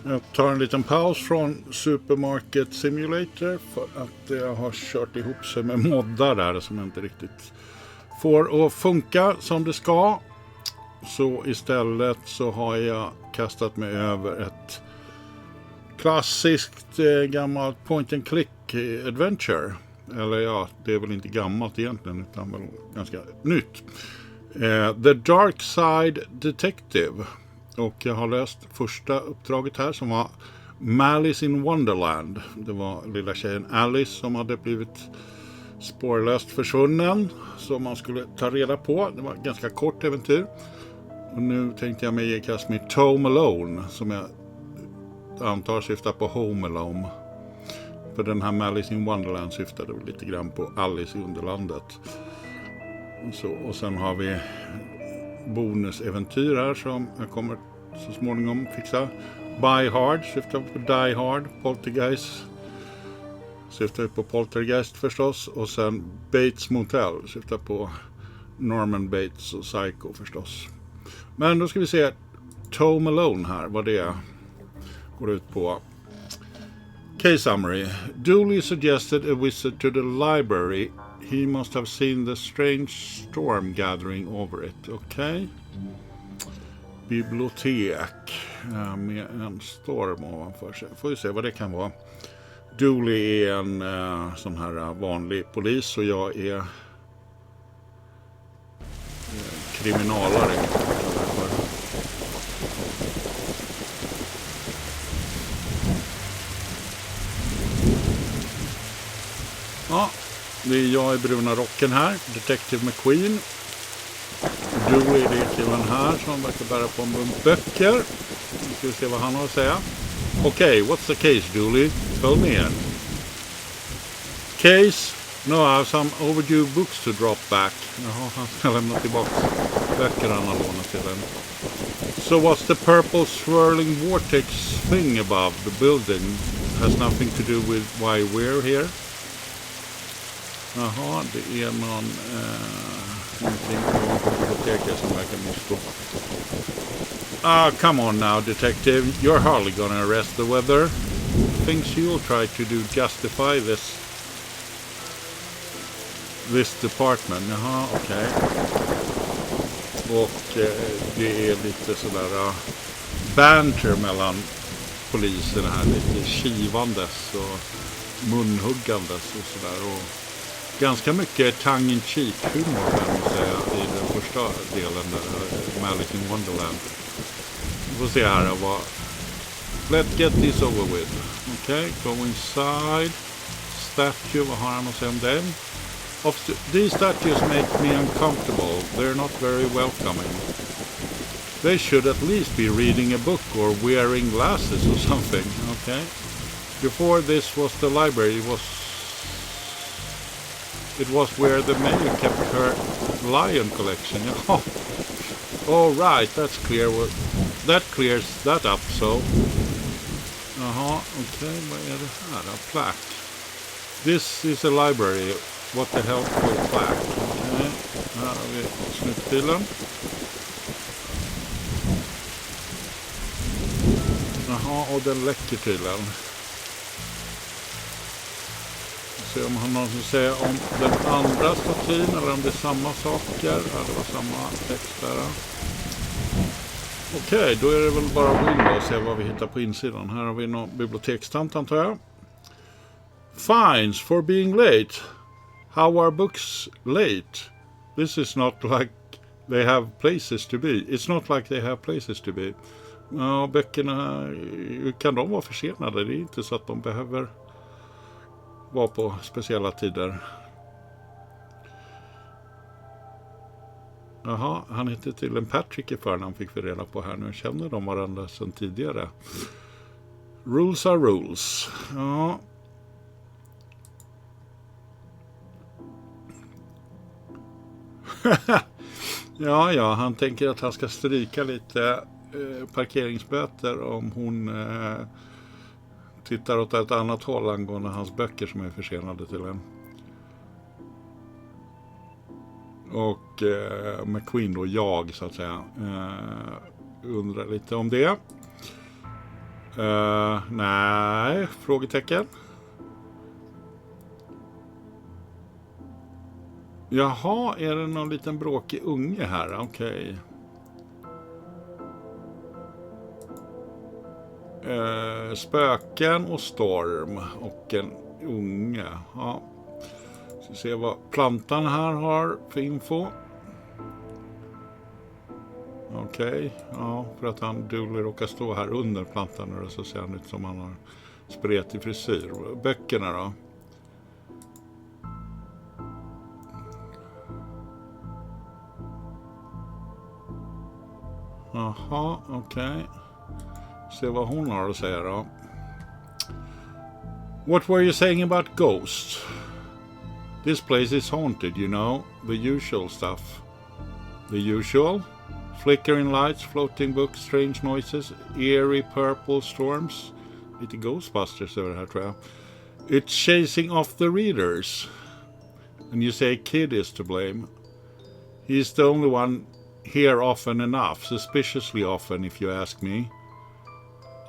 Jag tar en liten paus från Supermarket Simulator för att jag har kört ihop sig med moddar där som inte riktigt får att funka som det ska. Så istället så har jag kastat mig över ett klassiskt gammalt point and click adventure. Eller ja, det är väl inte gammalt egentligen utan väl ganska nytt. The Darkside Detective. Och jag har läst första uppdraget här som var Malice in Wonderland. Det var lilla tjejen Alice som hade blivit spårlöst försvunnen. Som man skulle ta reda på. Det var ett ganska kort äventyr. Och nu tänkte jag mig ge kast med Home Alone. Som jag antar syftar på Home Alone. För den här Malice in Wonderland syftade lite grann på Alice i Underlandet. Och sen har vi bonusäventyr här som jag kommer så småningom fixa. Buy Hard syftar på Die Hard. Poltergeist syftar på Poltergeist förstås. Och sen Bates Motel syftar på Norman Bates och Psycho förstås. Men då ska vi se Home Alone här, vad det går ut på. Case summary. Dooley suggested a visit to the library. He must have seen the strange storm gathering over it. Okay. Bibliotek med en storm ovanför sig. Får vi se vad det kan vara. Dooley är en sån här vanlig polis och jag är kriminalare. Ja, det är jag i bruna rocken här. Detective McQueen. Dooley är det killen här som verkar bära på en bunt böcker. Nu ska vi se vad han har att säga. Okej, what's the case, Dooley? Fill me in. Case? No, I have some overdue books to drop back. Jaha, han ska lämna tillbaka böcker han har lånat till den. So what's the purple swirling vortex thing above the building? Has nothing to do with why we're here? Jaha, det är någonting på biblioteket som verkar misstå. Come on now, detective. You're hardly gonna arrest the weather. Things you'll try to do justify this department. Jaha, okej. Och det är lite sådär banter mellan poliserna här. Lite kivandes och munhuggandes och sådär. Och ganska mycket tongue-in-cheek humor kan man säga i den första delen där Malice in Wonderland. Vi får se här vad. Let's get this over with. Okay, go inside. Statue, vad har han att säga om den? These statues make me uncomfortable. They're not very welcoming. They should at least be reading a book or wearing glasses or something. Okay. Before this was the library, it was where the mayor kept her lion collection. Oh, all right, that's clear. That clears that up, so. Jaha, okej, vad är det här? Plaque. This is a library. What the hell for plaque? Okej, här har vi snuttbilen. Jaha, och den läcker tydligen. Se om han har något att säga om den andra statyn eller om det är samma saker. Ja, det var samma text där. Okej, då är det väl bara att gå in och se vad vi hittar på insidan. Här har vi någon bibliotekstant antar jag. Fines for being late. How are books late? This is not like they have places to be. It's not like they have places to be. Ja, böckerna, kan de vara försenade? Det är inte så att de behöver vara på speciella tider. Jaha, han heter till en Patrick i förnamn fick vi reda på här. Nu känner de varandra sedan tidigare. Rules are rules. Ja. Ja, han tänker att han ska stryka lite parkeringsböter om hon tittar åt ett annat håll angående hans böcker som är försenade till en. Och McQueen då, jag så att säga, undrar lite om det. Nej, frågetecken. Jaha, är det någon liten bråkig unge här? Okej. Spöken och storm och en unge. Ja. Ska se vad plantan här har för info. Okej, ja, för att han Dooley råkar stå här under plantan och så ser han ut som han har spretig frisyr. Böckerna då? Jaha, okej. Se vad hon har att säga då. What were you saying about ghosts? This place is haunted, you know. The usual stuff. The usual? Flickering lights, floating books, strange noises, eerie purple storms. Lite Ghostbusters över det här tror jag. It's chasing off the readers. And you say kid is to blame. He's the only one here often enough, suspiciously often if you ask me.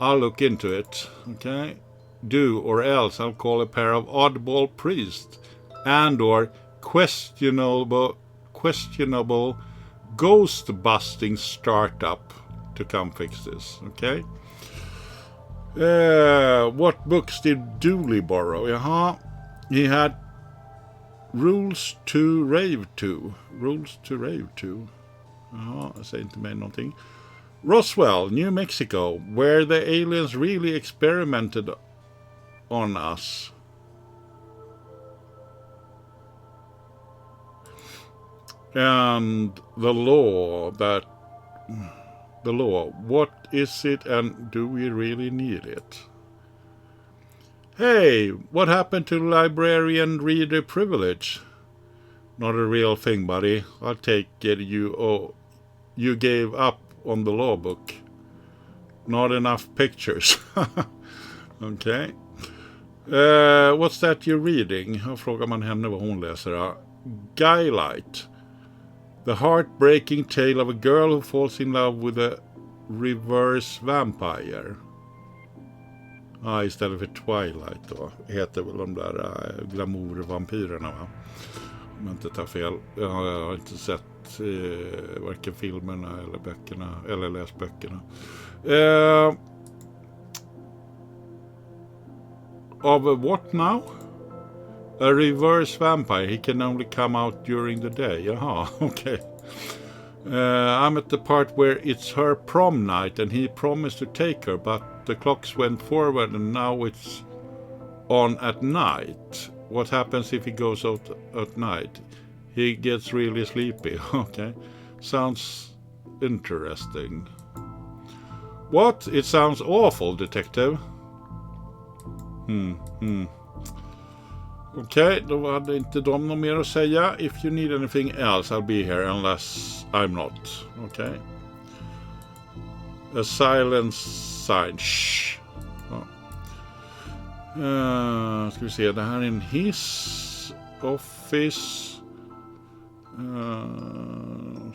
I'll look into it, okay? Do, or else I'll call a pair of oddball priests and or questionable ghost-busting startup to come fix this, okay? What books did Dooley borrow? Jaha, he had Rules to Rave to. Rules to Rave to. Jaha, jag säger inte mig någonting. Roswell, New Mexico, where the aliens really experimented on us. And the law, what is it and do we really need it? Hey, what happened to librarian reader privilege? Not a real thing, buddy. I'll take it you gave up on the law book. Not enough pictures. Okay. What's that you're reading? Då frågar man henne vad hon läser. Gillar. The heartbreaking tale of a girl who falls in love with a reverse vampire. Istället för Twilight då. Heter väl de där glamourvampyrerna va? Om jag inte tar fel. Jag har inte sett varken filmerna eller böckerna. Eller läst böckerna. Of what now? A reverse vampire. He can only come out during the day. Jaha, okay. I'm at the part where it's her prom night and he promised to take her, but the clocks went forward and now it's on at night. What happens if he goes out at night? He gets really sleepy. Okay. Sounds interesting. What? It sounds awful, detective. Okej, då hade inte de något mer att säga. If you need anything else, I'll be here unless I'm not. Okej. A silence sign. Shh. Ja. Ska vi se, det här är en hiss. Office.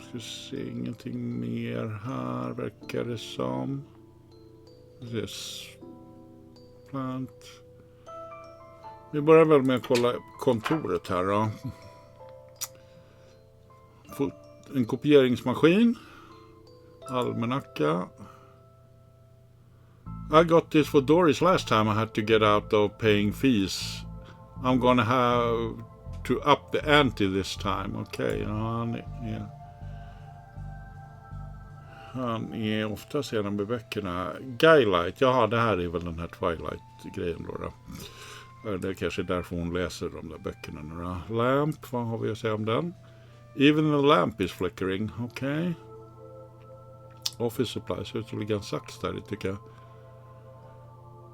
Ska vi se, ingenting mer här verkar det som. Yes. Plant. Vi börjar väl med att kolla kontoret här då. En kopieringsmaskin. Almanacka. I got this for Doris last time I had to get out of paying fees. I'm gonna have to up the ante this time. Okej, han är ofta sedan med böckerna. Gillar. Jaha, det här är väl den här Twilight-grejen då. Det är kanske därför hon läser de där böckerna nu då. Lamp, vad har vi att säga om den? Even the lamp is flickering. Okej. Office supplies, så det ligger en sax där, tycker jag.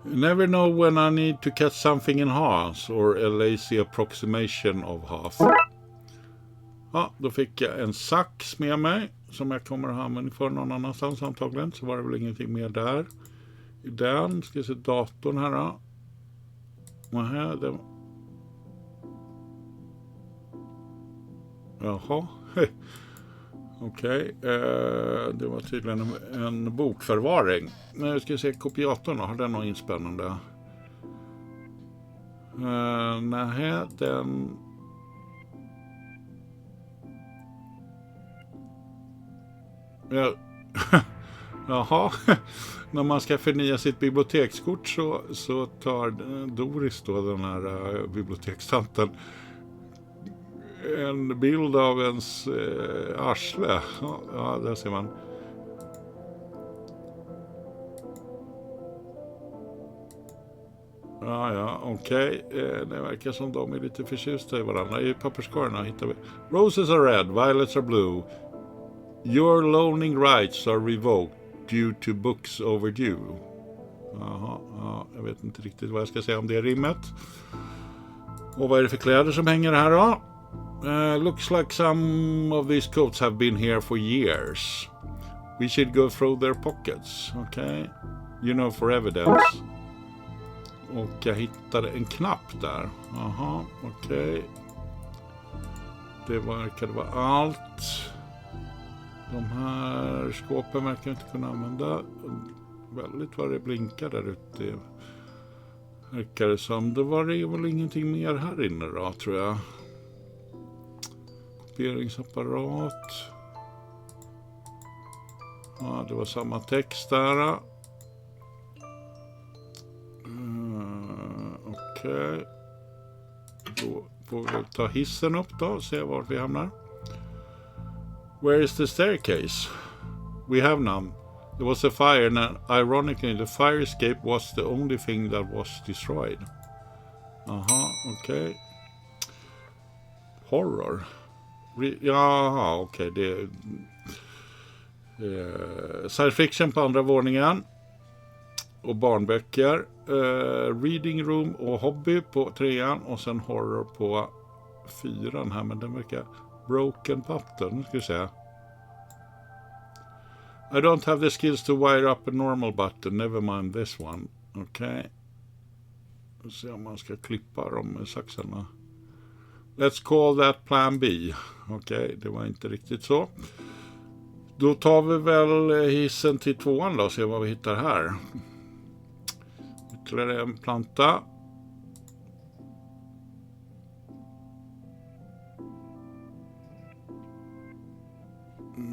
Never know when I need to catch something in half or a lazy approximation of half. Ja, då fick jag en sax med mig som jag kommer att ha användning för någon annanstans antagligen. Så var det väl ingenting mer där. I den ska jag se datorn här då. Nähä, det... Jaha. Okej, det var tydligen en bokförvaring. Nu ska vi se kopiatorn, har den något inspännande? Nej, den... Ja. Jaha, när man ska förnya sitt bibliotekskort så tar Doris då, den här bibliotekstanten, en bild av ens arsle. Ja, där ser man. Ja, okej. Det verkar som de är lite förtjusta i varandra. I papperskorgarna hittar vi Roses are red, violets are blue. Your loaning rights are revoked due to books overdue. Jaha, ja, jag vet inte riktigt vad jag ska säga om det rimmet. Och vad är det för kläder som hänger här då? Looks like some of these coats have been here for years. We should go through their pockets. Okay. You know, for evidence. Och jag hittade en knapp där. Jaha, okej. Det verkade vara allt. De här skåpen verkar jag inte kunna använda. Väldigt vad det blinkar där ute. Verkar det som. Det var det väl ingenting mer här inne då, tror jag. Kopieringsapparat. Ja, det var samma text där. Okej. Då får vi ta hissen upp då och se var vi hamnar. Where is the staircase? We have none. There was a fire and ironically the fire escape was the only thing that was destroyed. Aha, okej. Horror. Jaha, okej. Det är science fiction på andra våningen. Och barnböcker. Reading room och hobby på 3:an. Och sen horror på 4:an här. Men den verkar broken button. Nu ska vi se. I don't have the skills to wire up a normal button. Never mind this one. Okej. Vi se om man ska klippa dem med saxarna. Let's call that plan B. Okej, det var inte riktigt så. Då tar vi väl hissen till 2:an då och ser vad vi hittar här. Ytterligare en planta.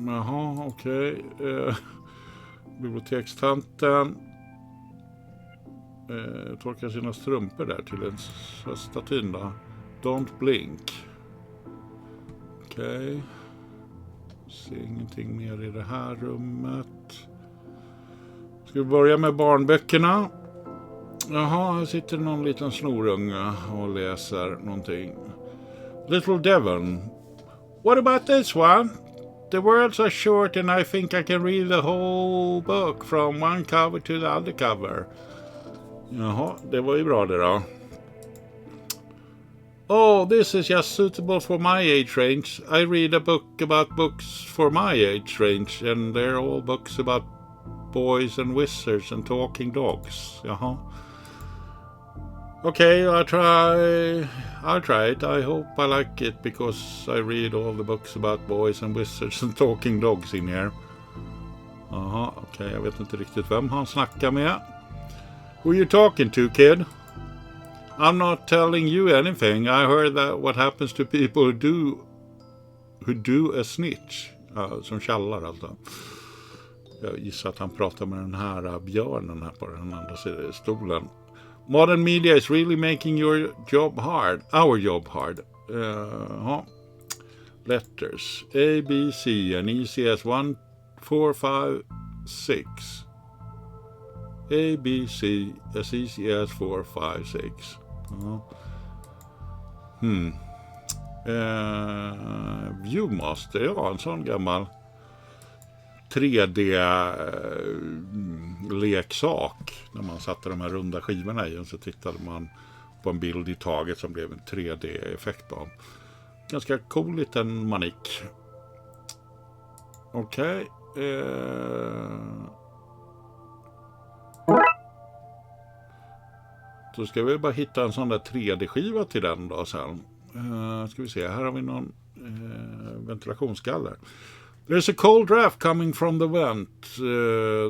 Jaha, okej. Bibliotekstanten torkar sina strumpor där till en statyn då. Don't blink. Okej. Ser ingenting mer i det här rummet. Ska vi börja med barnböckerna? Jaha, här sitter någon liten snorunga och läser någonting. Little Devon. What about this one? The words are short and I think I can read the whole book from one cover to the other cover. Jaha, det var ju bra det då. Oh, this is just suitable for my age range. I read a book about books for my age range and they're all books about boys and wizards and talking dogs. Jaha. Okay, I'll try it. I hope I like it because I read all the books about boys and wizards and talking dogs in here. Jaha, okej, jag vet inte riktigt vem han snackar med. Who are you talking to, kid? I'm not telling you anything. I heard that what happens to people who do a snitch. Som kallar alltså. Jag gissar att han pratar med den här björnen här på den andra sidan stolen. Modern media is really making your job hard. Our job hard. Letters. A, B, C, and easy as 1, 4, 5, 6. A, B, C, as easy as 4, 5, 6. Viewmaster, ja, en sån gammal 3D-leksak. När man satte de här runda skivorna i och så tittade man på en bild i taget som blev en 3D-effekt av. Ganska cool liten manik. Okej. Så ska vi bara hitta en sån där 3D-skiva till den då sen. Ska vi se, här har vi någon ventilationsgaller. There's a cold draft coming from the vent.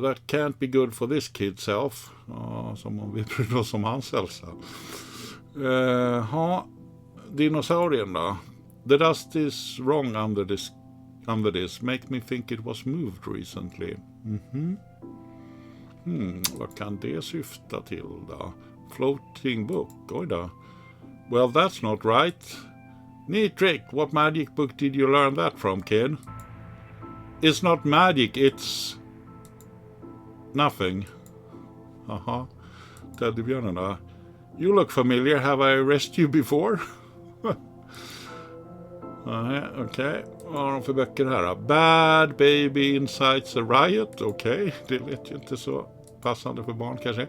That can't be good for this kid's health. Ja, som om vi bryr oss om hans hälsa. Dinosaurien då. The dust is wrong under this. Make me think it was moved recently. Vad kan det syfta till då? Floating book. Oj då. Well, that's not right. Neat trick. What magic book did you learn that from, kid? It's not magic, it's nothing. Aha. Teddybjörnarna. You look familiar. Have I arrested you before? Okej. Vad har de för böcker här då? Bad Baby Incites a Riot. Okej. Det lät ju inte så passande för barn kanske.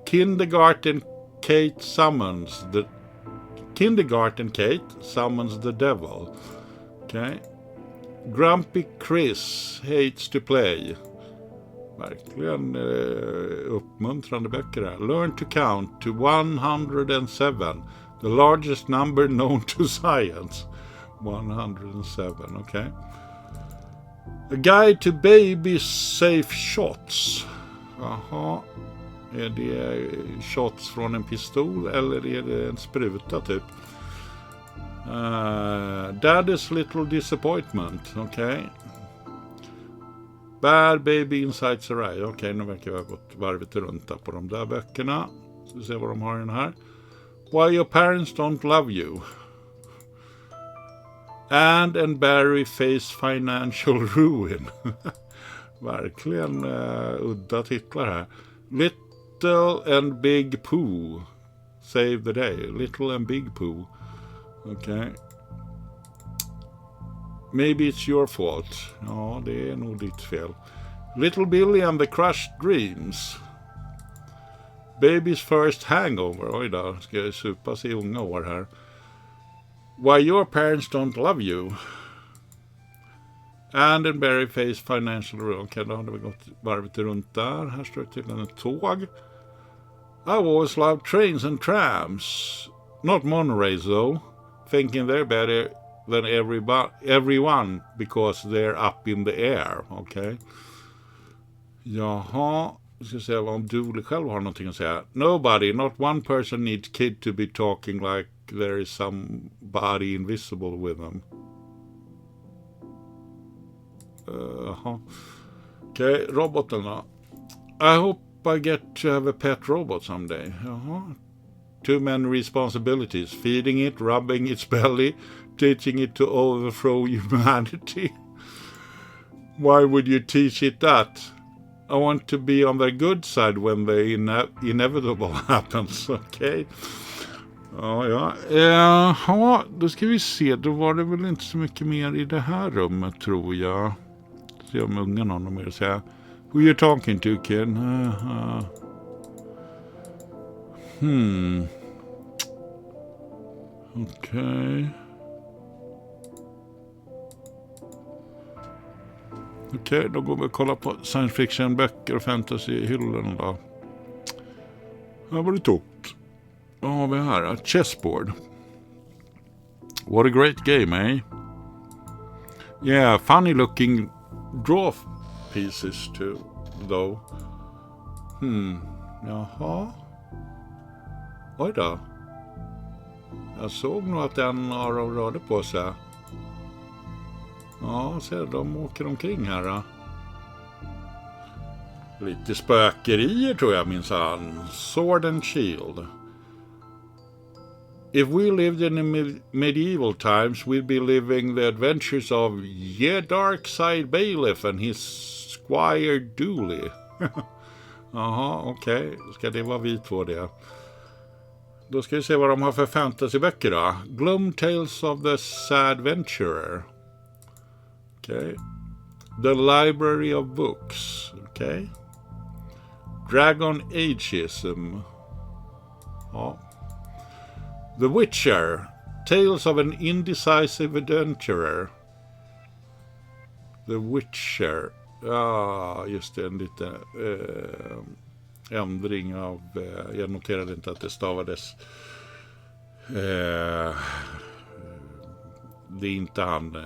Kindergarten Kate summons the devil. Okej. Grumpy Chris hates to play. Verkligen uppmuntrande böcker här. Learn to count to 107. The largest number known to science. 107, okej. A guide to baby safe shots. Jaha. Är det shots från en pistol eller är det en spruta typ? Daddy's little disappointment. Okej. Bad baby insights array. Okej, nu verkar vi ha gått varvet runt på de där böckerna. Så vi ser vad de har i den här. Why your parents don't love you. And Barry face financial ruin. Verkligen udda titlar här. Little and Big Pooh save the day. Little and Big Pooh. Okay. Maybe it's your fault. Ja, det är nog ditt fel. Little Billy and the Crushed Dreams. Baby's first hangover. Oj då, ska jag supas i unga år här. Why your parents don't love you. And Barry face financial ruin. Okej, då hade vi gått varvet runt där. Här står det till en tåg. I've always loved trains and trams. Not monorails though. Thinking they're better than everyone because they're up in the air. Okej. Jaha. Vi ska se om Dooley själv har någonting att säga. Nobody, not one person needs kid to be talking like there is somebody invisible with them. Okej, robotarna. I hope I get to have a pet robot someday. Jaha. Too many responsibilities. Feeding it, rubbing its belly, teaching it to overthrow humanity. Why would you teach it that? I want to be on the good side when the inevitable happens. Okej. Ja, då ska vi se. Då var det väl inte så mycket mer i det här rummet, tror jag. Se om ungen har något mer att säga. Who you talking to, kid? Okej. Okej, då går vi och kollar på science fiction-böcker och fantasy-hyllan då. Här var det tomt. Vad har vi här? A chessboard. What a great game, eh? Yeah, funny looking draw pieces too, though. Jaha. Oj då. Jag såg nog att en av dem rörde på sig. Ja, ser de åker omkring här då. Lite spökerier tror jag minsann. Sword and Shield. If we lived in the medieval times, we'd be living the adventures of Darkside Bailiff and his squire Dooley. Jaha, okej. Ska det vara vi två det? Då ska vi se vad de har för fantasyböcker då. Gloom Tales of the Sad Venturer. Okej. The Library of Books. Okej. Dragon Ageism. Ja. The Witcher. Tales of an Indecisive Adventurer. The Witcher. Ja, just det. En liten ändring av... jag noterade inte att det stavades... det är inte han...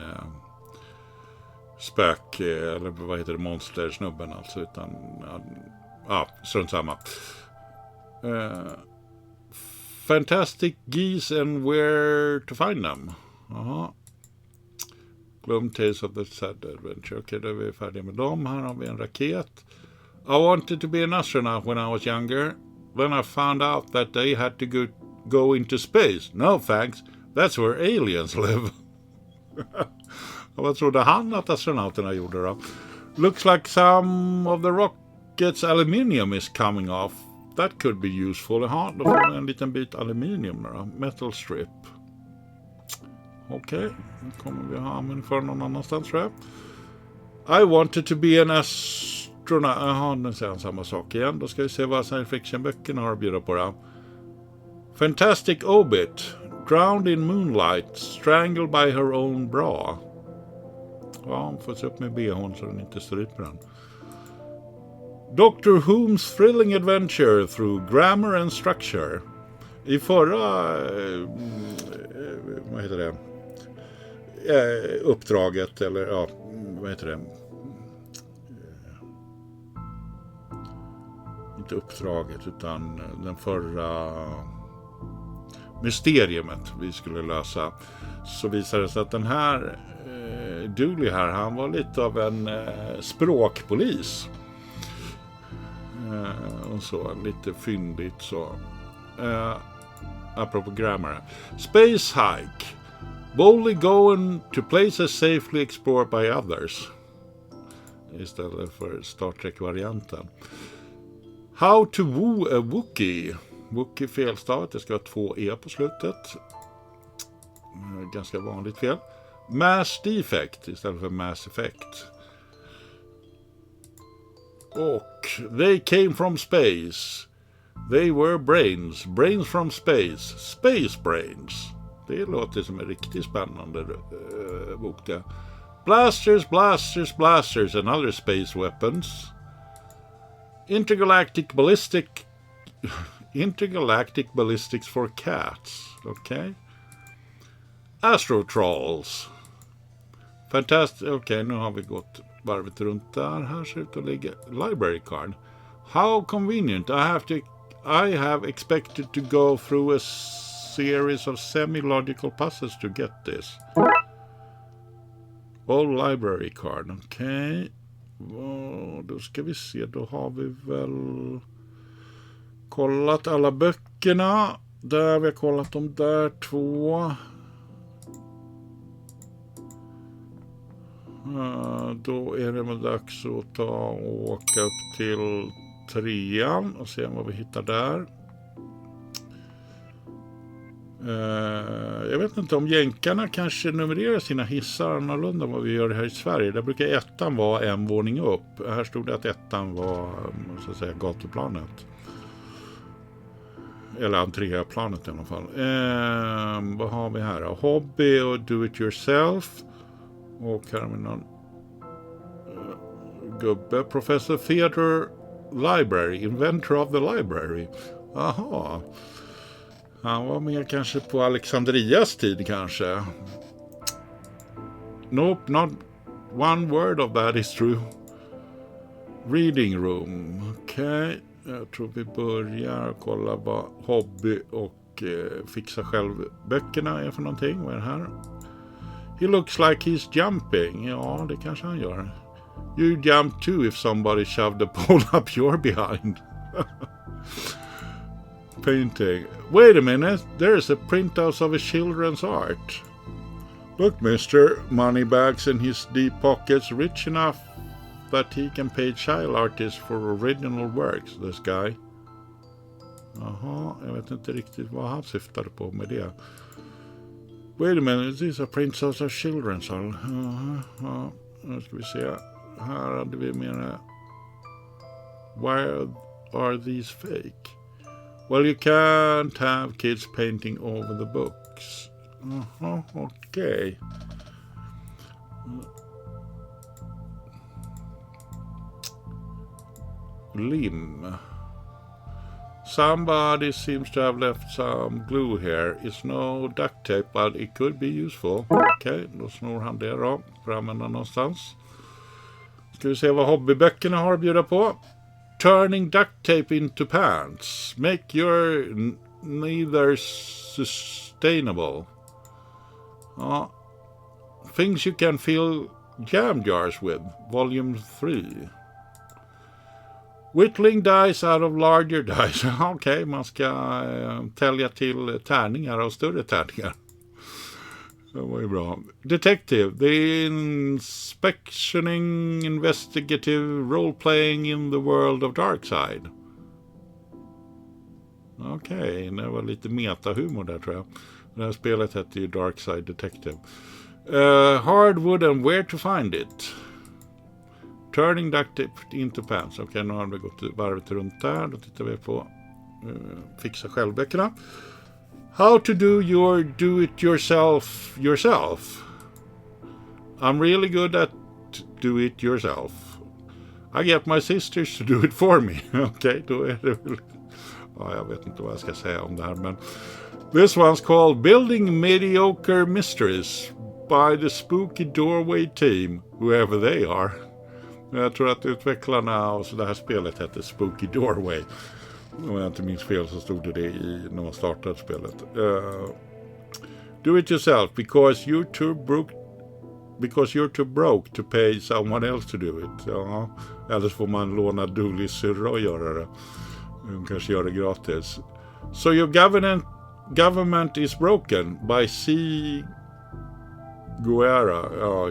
spök, eller vad heter det, monstersnubben alltså, utan strunt samma. Fantastic geese and where to find them. Jaha. Gloom Tales of the Sad Adventure. Okej, då är vi färdiga med dem. Här har vi en raket. I wanted to be an astronaut when I was younger. Then I found out that they had to go into space. No thanks. That's where aliens live. Vad trodde han att astronauterna gjorde då? Looks like some of the rockets aluminium is coming off. That could be useful. Jaha, då får vi en liten bit aluminium då. Metal strip. Okej, nu kommer vi ha användning för någon annanstans, tror jag. I wanted to be an astronaut. Jaha, nu säger han samma sak igen. Då ska vi se vad science fiction-böckerna har att bjuda på då. Fantastic Obit. Drowned in moonlight. Strangled by her own bra. Ja, hon får se upp med behån så den inte stryper den. Doctor Who's thrilling adventure through grammar and structure. I förra vad heter det? Uppdraget, eller ja, vad heter det? Inte uppdraget, utan den förra mysteriumet vi skulle lösa, så visade det sig att den här Dooley här, han var lite av en språkpolis. Och så, lite fyndigt så. Apropå grammar. Space hike. Boldly going to places safely explored by others. Istället för Star Trek-varianten. How to woo a Wookiee. Wookiee felstavat, det ska vara 2 E på slutet. Ganska vanligt fel. Mass defect istället för mass effect. Och they came from space. They were brains. Brains from space. Space brains. Det låter som en riktigt spännande bok det. Blasters, blasters, blasters and other space weapons. Intergalactic ballistics for cats. Okay. Astro trolls. Fantastic. Okej, nu har vi gått varvet runt där. Här ser ut att ligga library card. How convenient. I have expected to go through a series of semi-logical puzzles to get this. All library card. Okej. Då ska vi se. Då har vi väl kollat alla böckerna. Där vi har kollat de där 2. Då är det väl dags att åka upp till 3:an och se vad vi hittar där. Jag vet inte om jänkarna kanske numrerar sina hissar annorlunda än vad vi gör här i Sverige. Där brukar 1:an vara en våning upp. Här stod det att 1:an var, så att säga, gatuplanet. Eller entréplanet i alla fall. Vad har vi här då? Hobby och do it yourself. Och här har vi någon gubbe. Professor Theodore Library. Inventor of the library. Aha. Han var med kanske på Alexandrias tid kanske. Nope, not one word of that is true. Reading room. Okej. Jag tror vi börjar kolla vad hobby och fixa själv böckerna är för någonting. Vad är det här? He looks like he's jumping. Ja, det kanske han gör. You jump too if somebody shoved a pole up your behind. Painting. Wait a minute. There's a printout of a children's art. Look, mister. Moneybags in his deep pockets, rich enough that he can pay child artists for original works, this guy. Jaha, jag vet inte riktigt vad han syftade på med det. Wait a minute, these are prints of children's art. Ja, nu ska vi se. Här hade vi mera. Why are these fake? Well, you can't have kids painting over the books. Jaha, okej. Lim. Somebody seems to have left some glue here. It's no duct tape, but it could be useful. Okej, då snor han det då. För att använda någonstans. Ska vi se vad hobbyböckerna har att bjuda på. Turning duct tape into pants. Make your neither sustainable. Ja. Things you can fill jam jars with. Volume 3. Whittling dice out of larger dice. Okej, man ska tälja till tärningar och större tärningar. Det var ju bra. Detective. The inspectioning investigative role-playing in the world of Darkside. Okej, det var lite metahumor där tror jag. Det här spelet hette ju Darkside Detective. Hardwood and where to find it. Turning duct tape into pants. Okej, nu har vi gått varvet runt där. Då tittar vi på fixa självböckerna. How to do your do-it-yourself yourself. I'm really good at do-it-yourself. I get my sisters to do it for me. Okej, då är det väl... Ja, jag vet inte vad jag ska säga om det här, men... This one's called Building Mediocre Mysteries by the Spooky Doorway Team, whoever they are. Jag tror att utvecklarna och så det här spelet heter Spooky Doorway. Om jag inte minns fel så stod det i när man startade spelet. Do it yourself because you're too broke to pay someone else to do it. Ja, eller så får man låna Doolys syrra och göra det. Kanske göra det gratis. So your government is broken by C.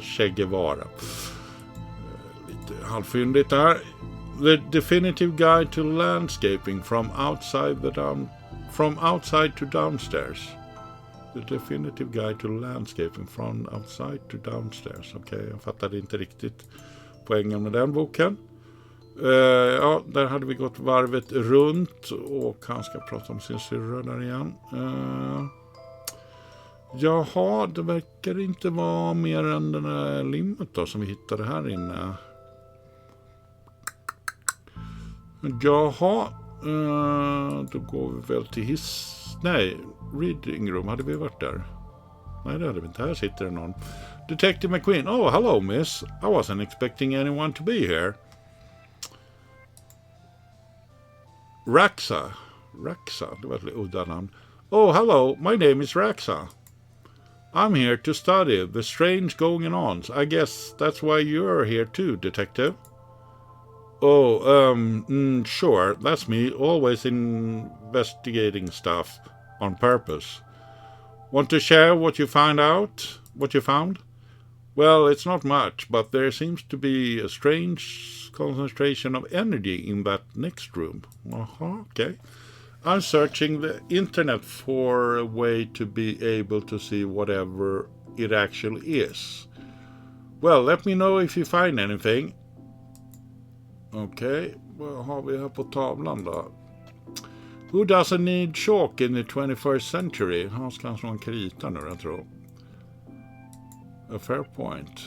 Che Guevara. Lite halvfyndigt här. The definitive guide to landscaping from outside to downstairs. The definitive guide to landscaping from outside to downstairs. Okej, jag fattade inte riktigt poängen med den boken. Ja, där hade vi gått varvet runt och han ska prata om sin syrra där igen. Jaha, det verkar inte vara mer än den här limmet då som vi hittade här inne. Jaha, då går vi väl till reading room. Hade vi varit där? Nej, det hade vi inte. Här sitter det någon. Detective McQueen. Oh, hello miss. I wasn't expecting anyone to be here. Raxa, det var ett udda namn. Oh, hello, my name is Raxa. I'm here to study the strange going-ons. I guess that's why you're here too, detective. Oh, sure, that's me, always investigating stuff on purpose. Want to share what you found? Well, it's not much, but there seems to be a strange concentration of energy in that next room. Okay. I'm searching the internet for a way to be able to see whatever it actually is. Well, let me know if you find anything. Okej, vad har vi här på tavlan då? Who doesn't need chalk in the 21st century? Han ska ha en krita nu, jag tror. A fair point.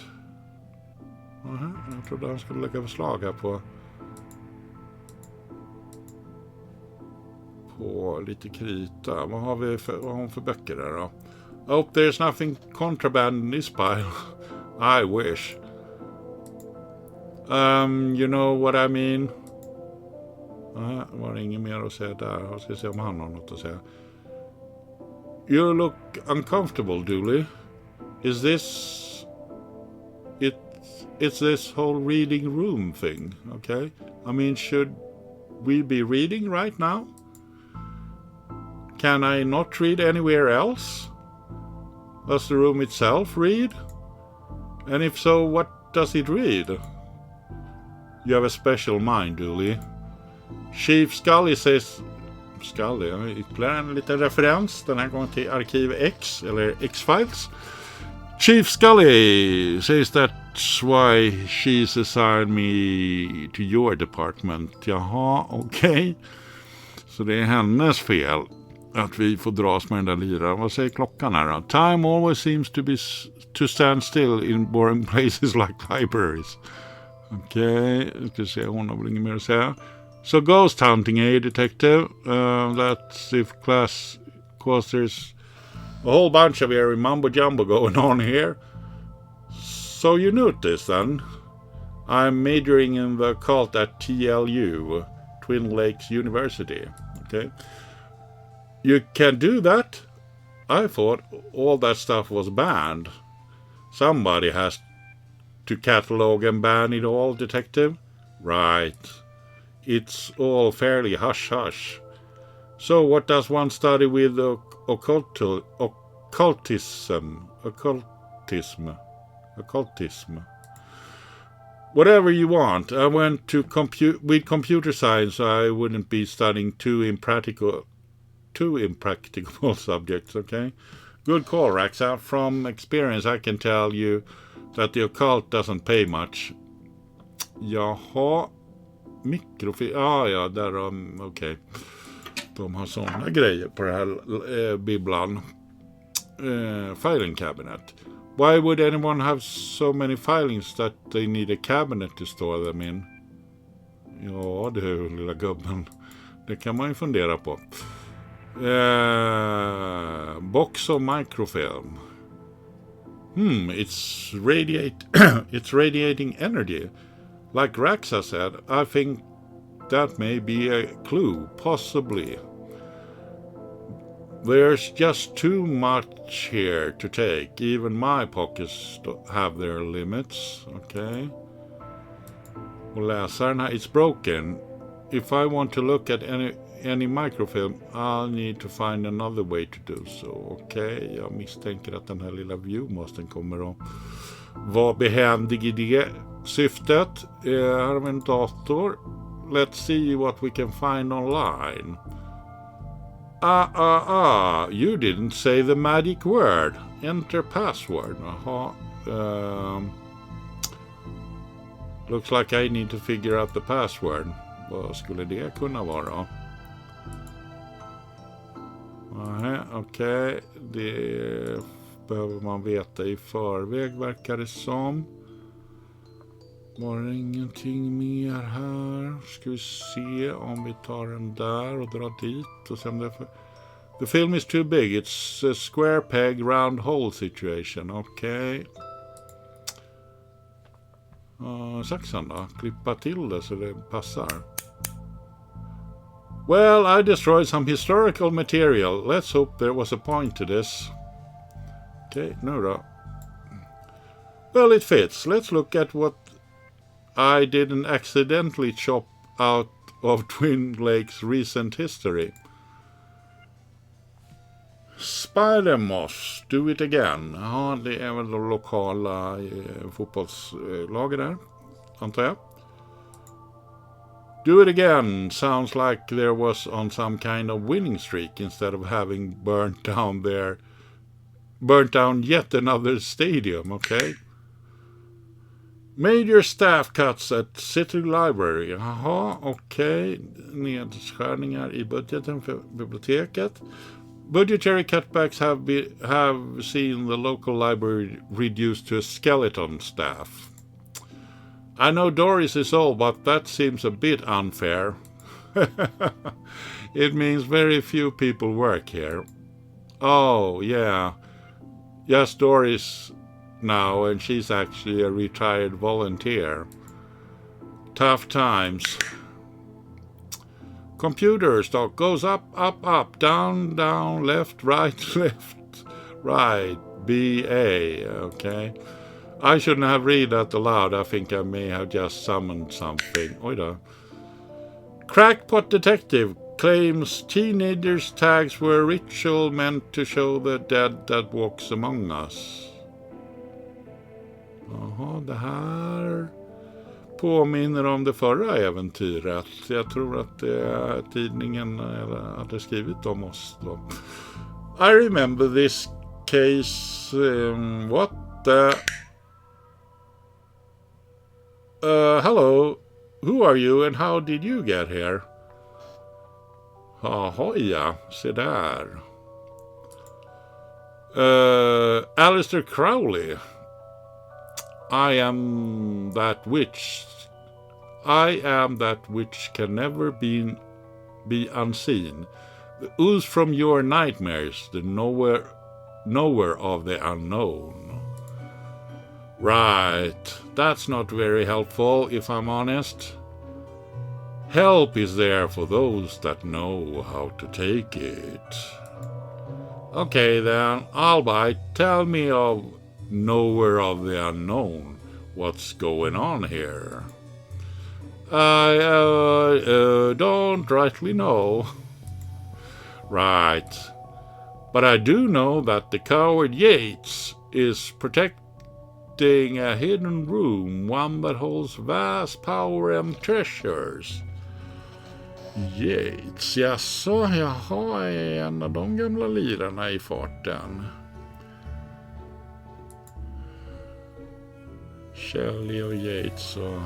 Aha, jag trodde han skulle lägga förslag här på lite krita. Vad har hon för böcker där då? I hope there's nothing contraband in this pile. I wish. You know what I mean? Nej, var det inget mer att säga där. Jag ska se om han har något att säga. You look uncomfortable, Dooley. Is this... It's this whole reading room thing, okay? I mean, should we be reading right now? Can I not read anywhere else? Does the room itself read? And if so, what does it read? You have a special mind, Dooley. Chief Scully says... Scully, ytterligare en liten referens. Den här gången till Arkiv X, eller X-Files. Chief Scully says that's why she's assigned me to your department. Jaha, okej. Så det är hennes fel att vi får dras med den där liran. Vad säger klockan här då? Time always seems to stand still in boring places like libraries. Okej, jag ska se, hon har väl inget mer att säga. So ghost hunting, detective? That's if class, cause there's a whole bunch of airy mumbo jumbo going on here. So you notice then? I'm majoring in the occult at TLU, Twin Lakes University. Okay. You can do that? I thought all that stuff was banned. Somebody has to catalog and ban it all, detective? Right. It's all fairly hush-hush. So what does one study with occultism? Whatever you want. I went to with computer science, so I wouldn't be studying two impractical subjects, okay? Good call, Raxa. From experience, I can tell you that the occult doesn't pay much. Jaha, mikrofilm. Ja, där okej. De har såna grejer på det här bibblan. Filing cabinet. Why would anyone have so many filings that they need a cabinet to store them in? Ja, det är lilla gubben. Det kan man ju fundera på. Box of microfilm. It's radiating energy. Like Raxa said, I think that may be a clue, possibly. There's just too much here to take. Even my pockets have their limits. Okay. Och läsaren här, it's broken. If I want to look at any microfilm, I'll need to find another way to do so. Okej, jag misstänker att den här lilla viewmastern kommer att vara behändig i det syftet. Här har vi en dator. Let's see what we can find online. You didn't say the magic word. Enter password. Jaha. Looks like I need to figure out the password. Vad skulle det kunna vara? Okej. Det behöver man veta i förväg, verkar det som. Var det ingenting mer här? Ska vi se om vi tar den där och drar dit och se om det The film is too big. It's a square peg round hole situation. Okej. Saxan då? Klippa till det så det passar. Well, I destroyed some historical material. Let's hope there was a point to this. Okej, nu då. Well, it fits. Let's look at what I didn't accidentally chop out of Twin Lakes' recent history. Spider-Moss, do it again. Ja, det är väl de lokala fotbollslaget där, antar jag. Do it again sounds like there was on some kind of winning streak instead of having burnt down yet another stadium, okay? Major staff cuts at City Library. Jaha, okej. Nedskärningar i budgeten för biblioteket. Budgetary cutbacks have seen the local library reduced to a skeleton staff. I know Doris is old, but that seems a bit unfair. It means very few people work here. Oh, yeah. Just Doris now, and she's actually a retired volunteer. Tough times. Computer stock goes up, up, up, down, down, left, right, left, right. BA, okay. I shouldn't have read that aloud. I think I may have just summoned something. Oj då. Crackpot detective claims teenagers' tags were ritual meant to show the dead that walks among us. Jaha, det här påminner om det förra äventyret. Jag tror att tidningen hade skrivit om oss då. I remember this case. What the... hello. Who are you and how did you get here? Jaha, ja. Se där. Alistair Crowley. I am that which can never be unseen. The ooze from your nightmares, the knower of the unknown. Right, that's not very helpful if I'm honest. Help is there for those that know how to take it. Okay then, all right, tell me of nowhere of the unknown. What's going on here? I don't rightly know. Right. But I do know that the coward Yates is protecting a hidden room, one that holds vast power and treasures. Yates, jaså, jaha, är en av de gamla lirarna i farten. Shelley och Yates och...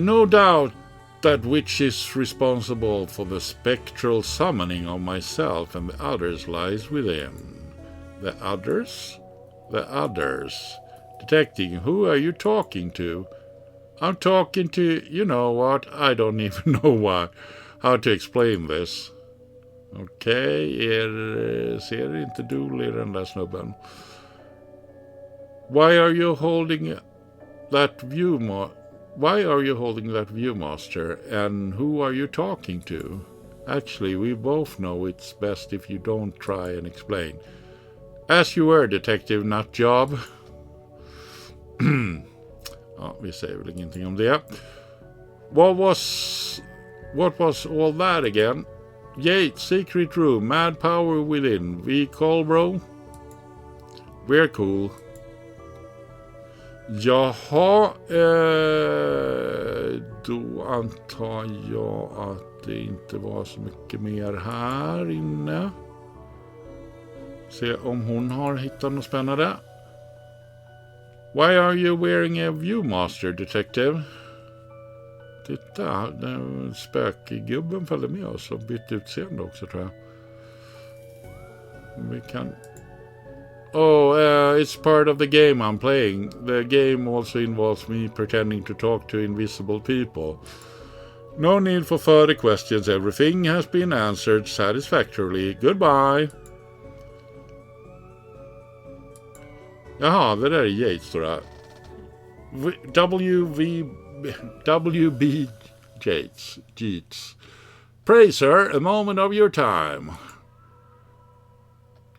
no doubt that which is responsible for the spectral summoning of myself and the others lies within. The others? The others. Detective, who are you talking to? I'm talking to, you know what, I don't even know how to explain this. Okej, ser inte Dooley den där snubben? Why are you holding that viewmaster, and who are you talking to? Actually, we both know it's best if you don't try and explain. As you were, detective nutjob. Ja, vi säger väl ingenting om det. What was all that again? Yates, secret room, mad power within. We call bro? We're cool. Jaha, då antar jag att det inte var så mycket mer här inne. Se om hon har hittat något spännande. Why are you wearing a viewmaster, detective? Titta, den spökgubben följde med oss och bytte utseende också, tror jag. Vi kan... Oh, it's part of the game I'm playing. The game also involves me pretending to talk to invisible people. No need for further questions. Everything has been answered satisfactorily. Goodbye. Jaha, det där är Yates, tror jag. W.B. Yates. Pray, sir, a moment of your time.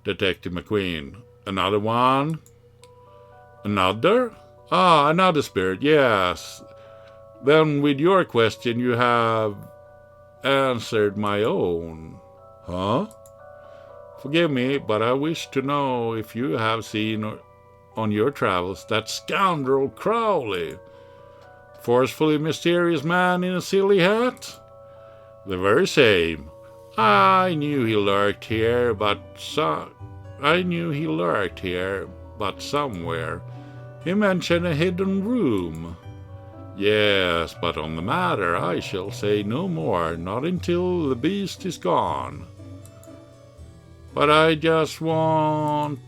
Detective McQueen. Another one? Another? Ah, another spirit, yes. Then with your question you have answered my own. Huh? Forgive me, but I wish to know if you have seen on your travels that scoundrel Crowley. Forcefully mysterious man in a silly hat? The very same. I knew he lurked here, but somewhere. He mentioned a hidden room. Yes, but on the matter I shall say no more, not until the beast is gone. But I just want...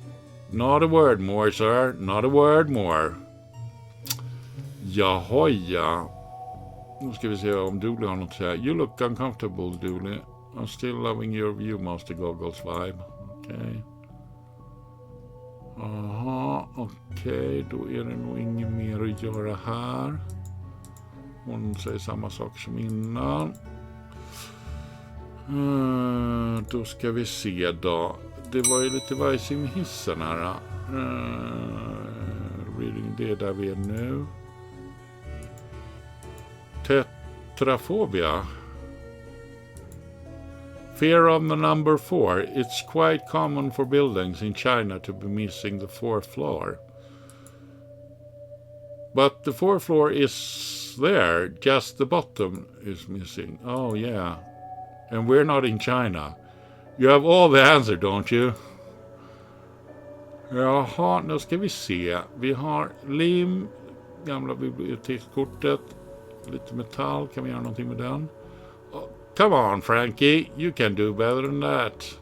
Not a word more, sir. Not a word more. Jaha, ja. Nu ska vi se om Dooley har något att säga. You look uncomfortable, Dooley. I'm still loving your Viewmaster goggles vibe. Okej. Aha, okej. Då är det nog inget mer att göra här. Hon säger samma sak som innan. Då ska vi se då. Det var ju lite vajs i hissen här. Reading, det är där vi är nu. Tetrafobia. Fear of the number 4. It's quite common for buildings in China to be missing the 4th floor. But the 4th floor is there, just the bottom is missing. Oh yeah. And we're not in China. You have all the answer, don't you? Jaha, nu ska vi se. Vi har lim, gamla bibliotekskortet, lite metall, kan vi göra någonting med den? Oh, come on Frankie, you can do better than that.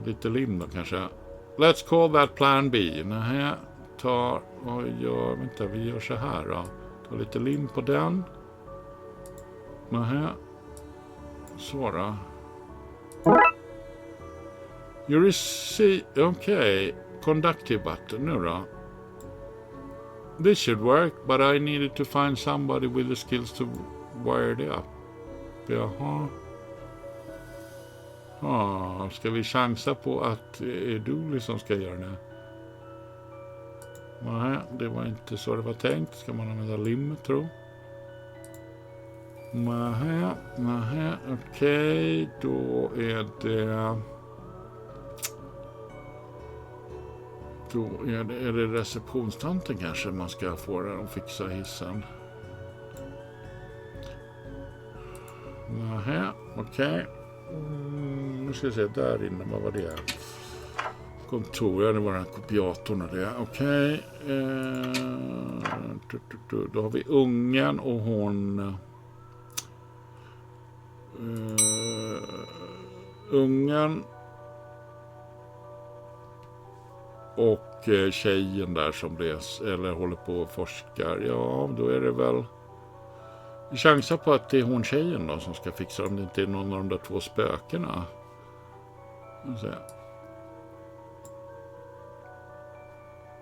Lite lim då kanske. Let's call that plan B. Nähä, vi gör så här då. Ta lite lim på den. Nähä. Så då. You receive... Okay. conductive button nu då. This should work, but I needed to find somebody with the skills to wire it up. Jaha. Ska vi chansa på att det är Dooley som ska göra det? Nej, det var inte så det var tänkt. Ska man använda limit, tro? Nej, okej. Då är det... Är det receptionstanten kanske man ska få där och fixa hissen. Nej, okej. Nu ska jag se, där inne, vad var det? Kontor, ja, det var den här kopiatorn och det. Okej. Då har vi ungen och hon... ungen och tjejen där som eller håller på och forskar. Ja, då är det väl chanser på att det är hon tjejen då som ska fixa om det inte är någon av de där två spökena.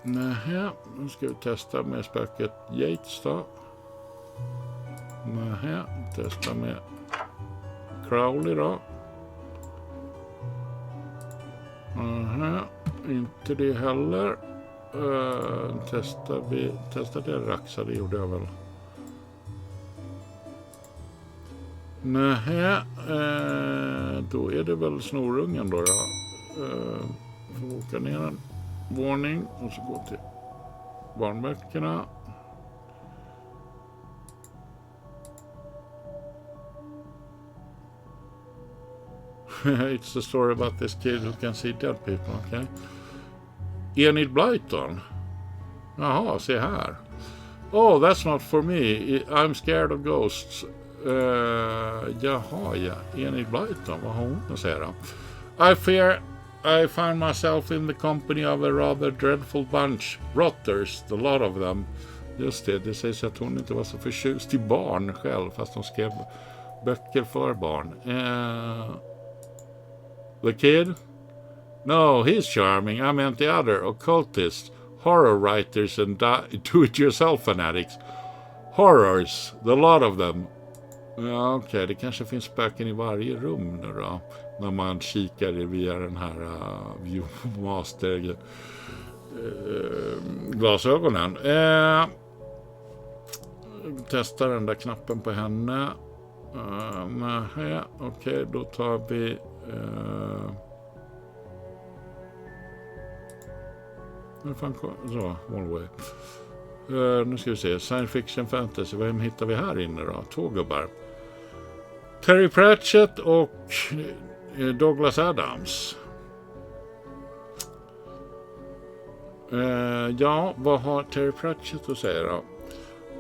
Nähä, nu ska vi testa med spöket Yates då. Nähä, testa med Crowley då. Nähä, inte det heller. Testade Darkside, det gjorde jag väl. Nähä, då är det väl snorungen då. Får åka ner en våning och så gå till barnböckerna. It's the story about this kid who can see dead people, okay? Enid Blyton. Jaha, se här. Oh, that's not for me. I'm scared of ghosts. Jaha, ja. Enid Blyton, vad har hon att säga då? I fear I find myself in the company of a rather dreadful bunch. Rotters, the lot of them. Just det sägs att hon inte var så förtjust i barn själv, fast hon skrev böcker för barn. The kid? No, he's charming. I meant the other, occultists, horror writers and do-it-yourself fanatics. Horrors, the lot of them. Ja, okej, det kanske finns spöken i varje rum nu då. När man kikar via den här Viewmaster glasögonen. Testa den där knappen på henne. Okej, då tar vi... så, one way. Nu ska vi se, science fiction fantasy. Vem hittar vi här inne då? Två gubbar. Terry Pratchett och Douglas Adams. Ja, vad har Terry Pratchett att säga då?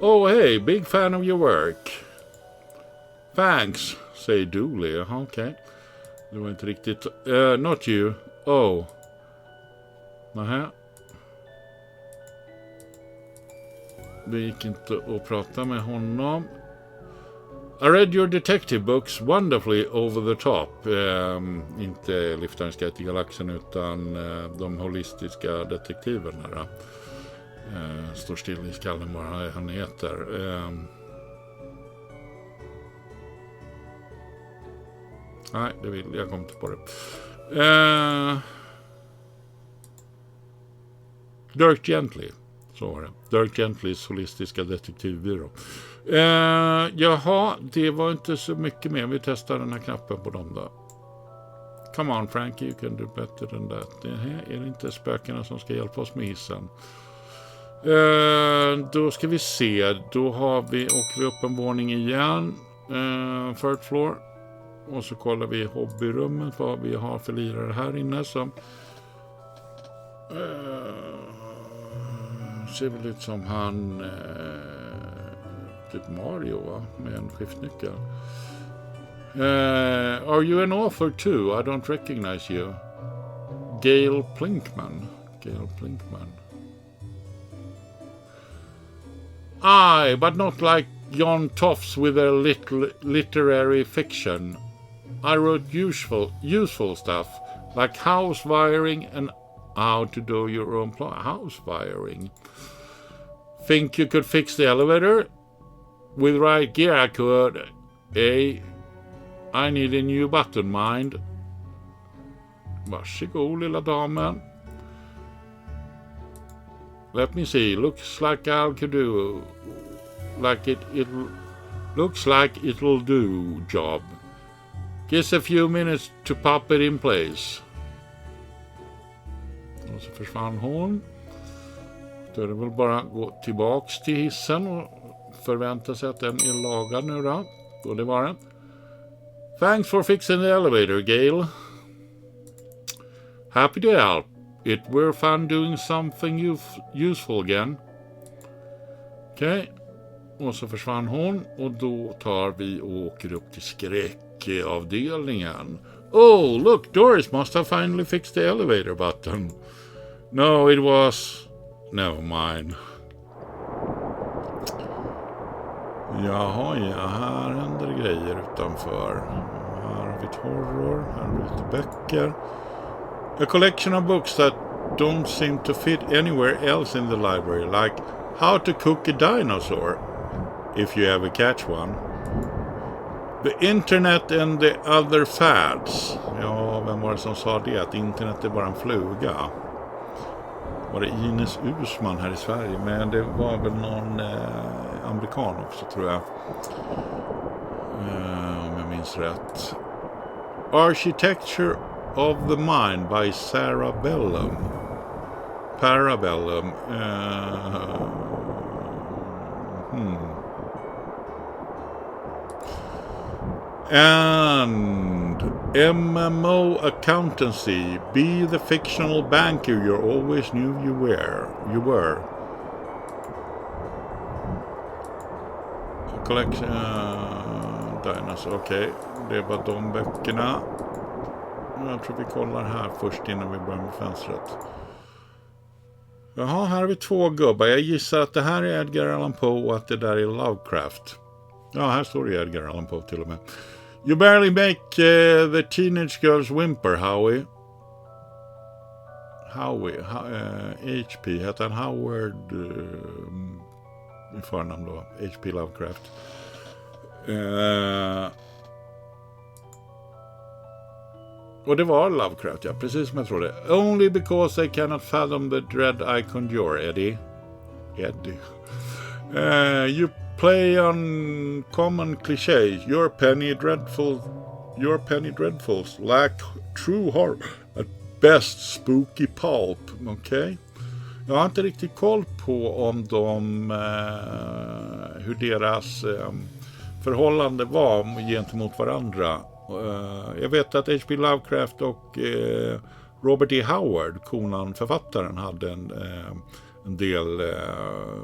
Oh hey, big fan of your work. Thanks, säger Dooley. Okej. Okay. Det var inte riktigt... not you. Oh. Nähä. Det gick inte att prata med honom. I read your detective books wonderfully over the top. Inte Liftarens guide till galaxen utan de holistiska detektiverna. Står still i skallen vad han heter. Nej, det vill jag kom inte på det. Dirk Gently. Så var det. Dirk Gentlys holistiska detektivbyrå. Jaha, det var inte så mycket mer. Vi testar den här knappen på dem då. Come on Frankie, you can do better than that. Är det inte spökena som ska hjälpa oss med hissen? Då ska vi se. Då åker vi upp en våning igen. Third floor. Och så kollar vi i hobbyrummet vad vi har för lirare här inne som... ser väl ut som han typ Mario va? Med en skiftnyckel. Are you an author too? I don't recognize you. Gail Plinkman. Aye, but not like John Toffs with a little literary fiction. I wrote useful stuff like house wiring and how to do your own house wiring. Think you could fix the elevator? With right gear I could. I need a new button, mind. Varsågod, lilla damen. Let me see. Looks like I could do. Looks like it'll do job. Just a few minutes to pop it in place. Och så försvann hon. Då är det väl bara att gå tillbaks till hissen och förvänta sig att den är lagad nu då. Och det var den. Thanks for fixing the elevator, Gail. Happy to help. It were fun doing something useful again. Okej. Och så försvann hon. Och då tar vi och åker upp till skräckavdelningen. Oh, look, Doris must have finally fixed the elevator button. No, it was... Never mind. Jaha, ja, här händer grejer utanför. Här har vi ett horror, här har vi lite böcker. A collection of books that don't seem to fit anywhere else in the library, like How to Cook a Dinosaur, if you ever catch one. The Internet and the Other Fads. Ja, vem var det som sa det? Att internet är bara en fluga. Var det Ines Uusmann här i Sverige? Men det var väl någon amerikan också, tror jag. Om jag minns rätt. Architecture of the Mind by Sarah Bellum. Parabellum. And MMO accountancy. Be the fictional banker you always knew you were. Collection Dinosaur. Okej, det var de böckerna. Jag tror vi kollar här först innan vi börjar med fönstret. Jaha, här har vi 2 gubbar. Jag gissar att det här är Edgar Allan Poe och att det där är Lovecraft. Ja, här står det Edgar Allan Poe till och med. You barely make the teenage girls whimper, Howie. H.P. heter han Howard i förnamn då. H.P. Lovecraft. Och det var Lovecraft, ja, precis som jag trodde. Only because I cannot fathom the dread I conjure, Eddie. You play on common clichés. Your penny dreadfuls lack true horror. At best spooky pulp. Okay. Jag har inte riktigt koll på om hur deras förhållande var gentemot varandra. Jag vet att H.P. Lovecraft och Robert E. Howard, Conan-författaren, hade en del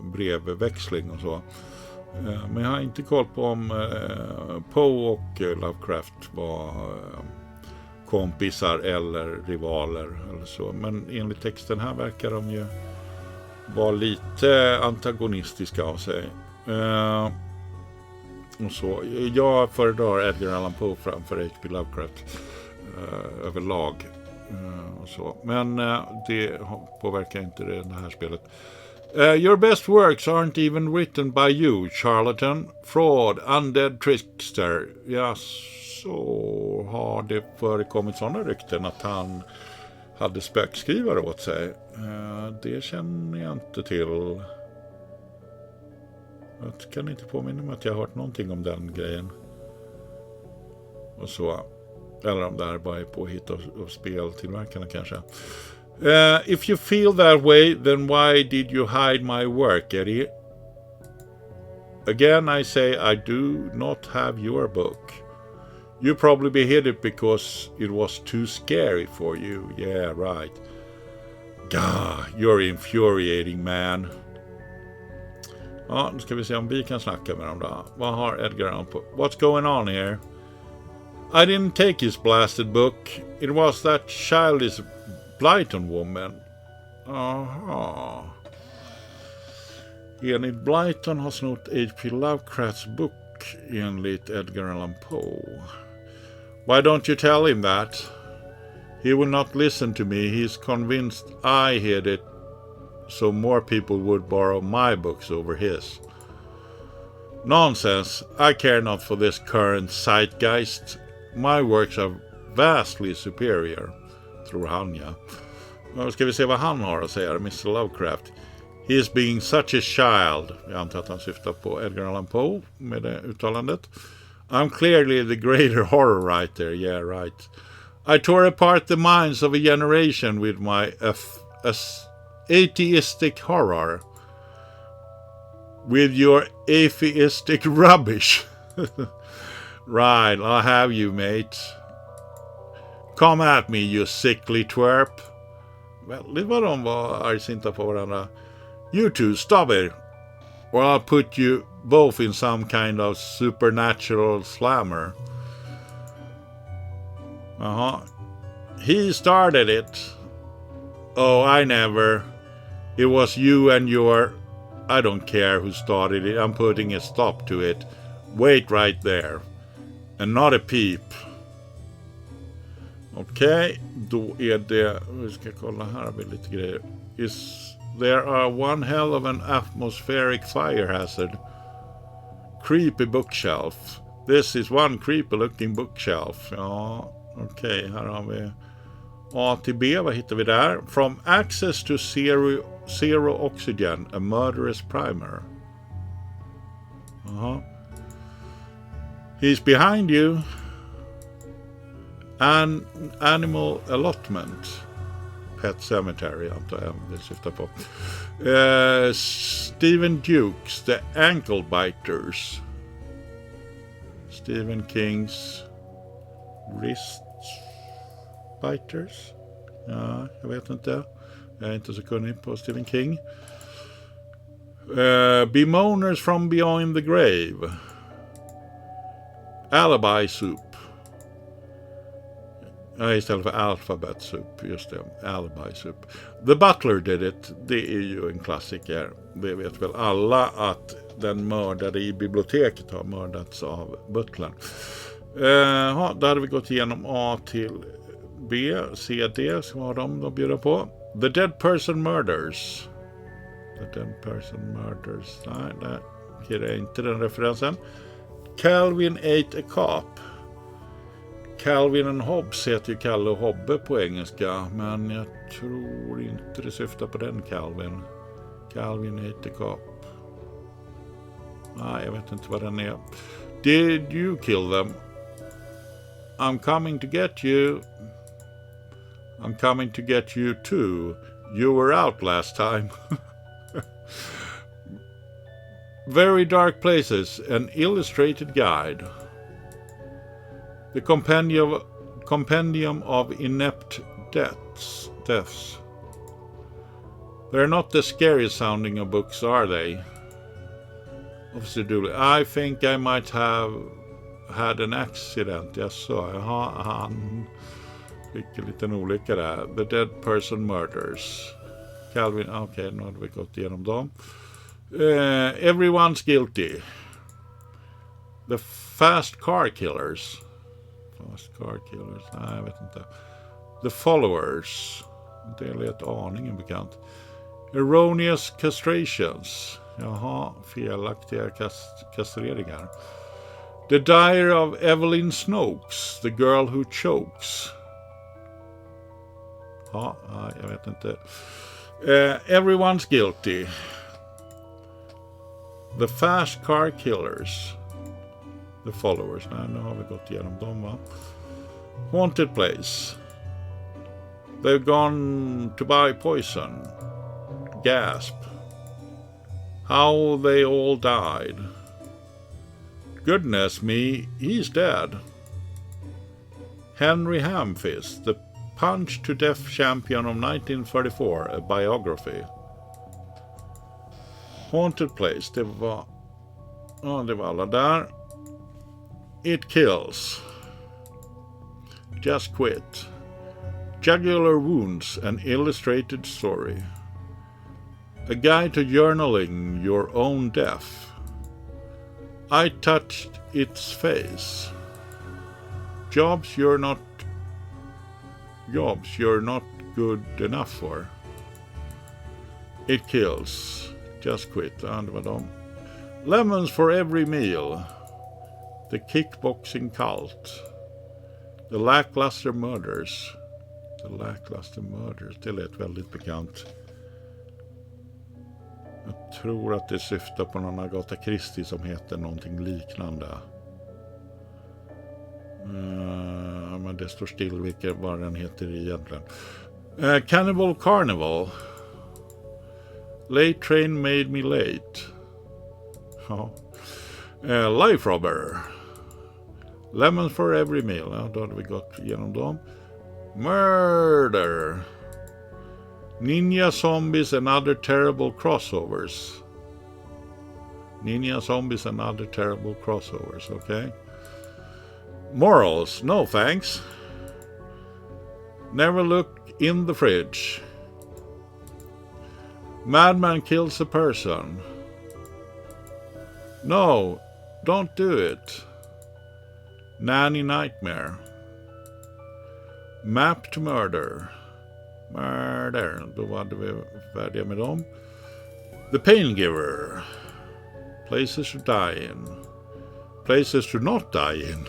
brevväxling och så. Men jag har inte koll på om Poe och Lovecraft var kompisar eller rivaler eller så. Men enligt texten här verkar de ju vara lite antagonistiska av sig. Och så. Jag föredrar Edgar Allan Poe framför H.P. Lovecraft överlag. Och så. Men det påverkar inte det här spelet. Your best works aren't even written by you, charlatan, fraud, undead trickster. Ja, så har det förekommit sådana rykten att han hade spökskrivare åt sig. Det känner jag inte till. Jag kan inte påminna mig att jag har hört någonting om den grejen. Och så. Eller om det här bara är påhitt av speltillverkarna kanske. If you feel that way, then why did you hide my work, Eddie? Again, I say I do not have your book. You probably hid it because it was too scary for you. Yeah, right. God, you're infuriating, man. Ja, nu ska vi se om vi kan snacka med dem då. Vad har Edgar Allan Poe? What's going on here? I didn't take his blasted book. It was that childish Blyton woman. Aha. Enligt Blyton har snott H.P. Lovecrafts bok enligt Edgar Allan Poe. Why don't you tell him that? He will not listen to me. He's convinced I hid it so more people would borrow my books over his. Nonsense. I care not for this current zeitgeist. My works are vastly superior. Tror han, ja. Nu ska vi se vad han har att säga, Mr. Lovecraft. He is being such a child. Jag antar att han syftar på Edgar Allan Poe med det uttalandet. I'm clearly the greater horror writer. Yeah, right. I tore apart the minds of a generation with my atheistic horror. With your atheistic rubbish. Right, I'll have you, mate. Come at me, you sickly twerp. Väldigt vad de var argsinta på varandra. You two, stop it. Or I'll put you both in some kind of supernatural slammer. He started it. Oh, I never. It was you and your... I don't care who started it. I'm putting a stop to it. Wait right there. And not a peep. Okej, då är det... Vi ska kolla här har vi lite grejer. There are one hell of an atmospheric fire hazard. Creepy bookshelf. This is one creepy looking bookshelf. Ja, okej, här har vi A till B. Vad hittar vi där? From access to zero oxygen, a murderous primer. He's behind you. An animal allotment. Pet Cemetery antar jag det syftar på. Stephen Dukes, The Ankle Biters. Stephen Kings Wrist Biters. Ja, jag vet inte. Jag är inte så kunnig på Stephen King. Bemoaners from Beyond the Grave. Alibi Soup. Ja, istället för Alphabet Soup, just det, Alibi Soup. The Butler Did It, det är ju en klassiker. Det vet väl alla att den mördade i biblioteket har mördats av butlern. Där hade vi gått igenom A till B, C, D, som har de bjuder på. The Dead Person Murders. The Dead Person Murders, nej, det är inte den referensen. Calvin Ate a Cop. Calvin and Hobbes heter ju Kalle och Hobbe på engelska, men jag tror inte det syftar på den Calvin. Calvin Ate a Cop. Nej, jag vet inte vad den är. Did you kill them? I'm coming to get you. I'm coming to get you too. You were out last time. Very Dark Places, an illustrated guide. The Compendium of Inept Deaths. They're not the scariest sounding of books, are they? Officer Dooley, I think I might have had an accident. Jaha, han fick en liten olycka där. The Dead Person Murders. Calvin, okej, nu har vi gått igenom dem. Everyone's Guilty. The Fast Car Killers. Nej, jag vet inte. The Followers. Det lät aningen bekant. Erroneous Castrations. Jaha, felaktiga kastreringar. The Diary of Evelyn Snokes. The Girl Who Chokes. Ja, jag vet inte. Everyone's Guilty. The Fast Car Killers. The Followers. Nej, nu har vi gått igenom dem, va? Haunted Place. They've gone to buy poison. Gasp. How they all died. Goodness me, he's dead. Henry Hamfist, the Punch to Death champion of 1934, a biography. Haunted Place, det var alla där. It Kills. Just Quit. Jugular Wounds, an illustrated story. A guide to journaling your own death. I touched its face. Jobs you're not jobs you're not good enough for. It kills. Just quit. Det var dem. Lemons for every meal. The kickboxing cult. The lackluster murders. Det lät väldigt bekant. Jag tror att det syftar på någon Agatha Christie som heter någonting liknande. Men det står still vad den heter egentligen. Cannibal Carnival. Late train made me late. Ja. Life robber. Lemons for every meal. Ja, då hade vi gått igenom dem. Murder. Ninja zombies and other terrible crossovers. Okay. Morals. No thanks. Never look in the fridge. Madman kills a person. No, don't do it. Nanny nightmare. Map to murder. Då var vi färdiga med dem. The pain giver. Places to die in. Places to not die in.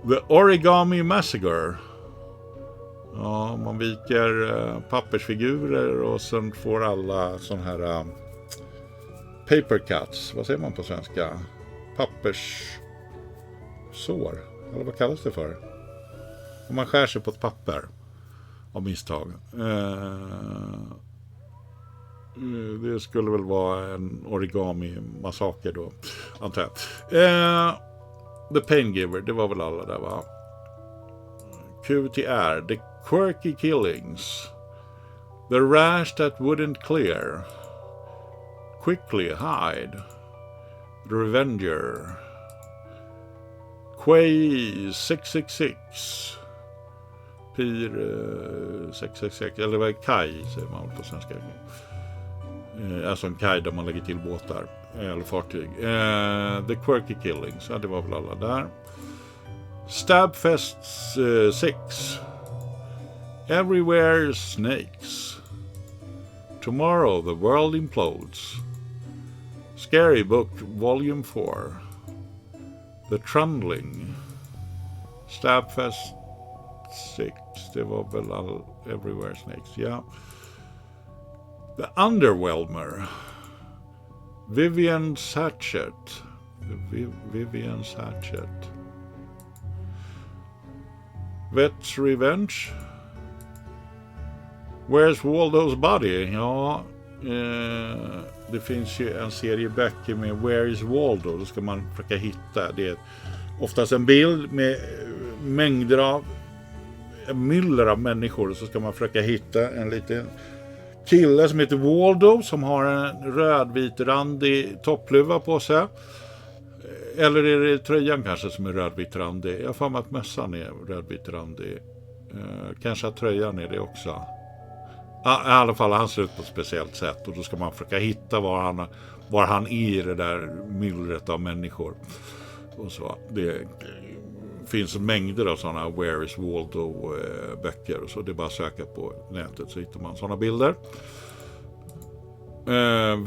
The origami massacre. Ja, man viker pappersfigurer och sen får alla sån här paper cuts. Vad säger man på svenska? Papperssår. Eller vad kallas det för? Om man skär sig på ett papper av misstag. Det skulle väl vara en origami-massaker då, antar jag. The Pain Giver, det var väl alla där, va? QTR, The Quirky Killings. The Rash That Wouldn't Clear. Quickly Hide. The Revenger. Quay 666. Pir 666, eller vad är kaj säger man på svenska. Alltså en kaj där man lägger till båtar eller fartyg. The Quirky Killings, ja, det var väl alla där. Stabfest 6. Everywhere Snakes. Tomorrow the World Implodes. Scary Book Volume 4. The Trundling. Stabfest 6. Det var väl Everywhere Snakes, ja. The Underwhelmer. Vivian's Hatchet. Vivian's Hatchet. Vet's Revenge. Where's Waldo's Body? Ja, det finns ju en serie böcker med Where is Waldo? Då ska man försöka hitta. Det är oftast en bild med mängder av myller av människor. Så ska man försöka hitta en liten kille som heter Waldo som har en rödvit-randig toppluva på sig. Eller är det tröjan kanske som är rödvit-randig? Jag får med att mössan är rödvit-randig. Kanske att tröjan är det också. I alla fall han ser ut på ett speciellt sätt. Och då ska man försöka hitta var han är i det där myllret av människor. Och så. Det finns mängder av sådana Where is Waldo böcker. Och så det är bara att söka på nätet så hittar man sådana bilder.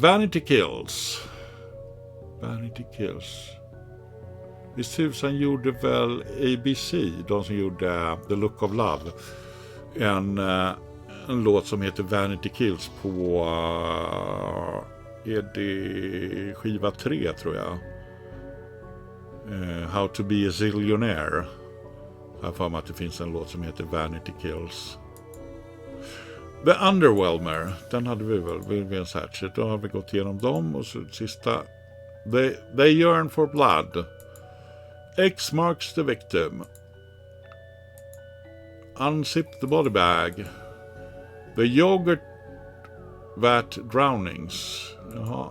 Vanity Kills. Vanity Kills. Visst tusan gjorde väl ABC, de som gjorde The Look of Love, en låt som heter Vanity Kills på är det skiva 3 tror jag. How to be a zillionaire. Jag har för mig att det finns en låt som heter Vanity Kills. The Underwhelmer, den hade vi väl Vivian's Hatchet. Då har vi gått igenom dem. Och så sista They Yearn for Blood. X marks the victim. Unzip the body bag. The yogurt vat drownings. Jaha.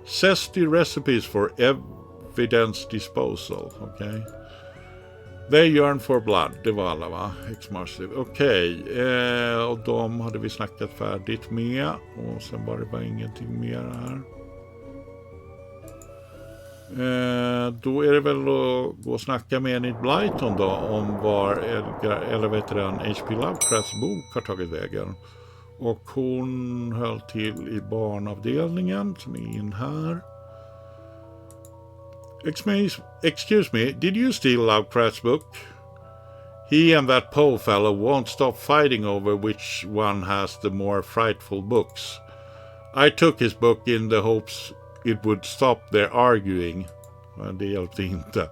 Zesty recipes for evidence disposal. Okay. They yearn for blood. Det var alla, va? X marks the okej. Och de hade vi snackat färdigt med. Och sen var det bara ingenting mer här. Då är det väl att gå och snacka med Enid Blyton då om var H.P. Lovecrafts bok har tagit vägen. Och hon höll till i barnavdelningen som är in här. Excuse me, did you steal Lovecraft's book? He and that Poe fellow won't stop fighting over which one has the more frightful books. I took his book in the hopes it would stop their arguing. Men det hjälpte inte.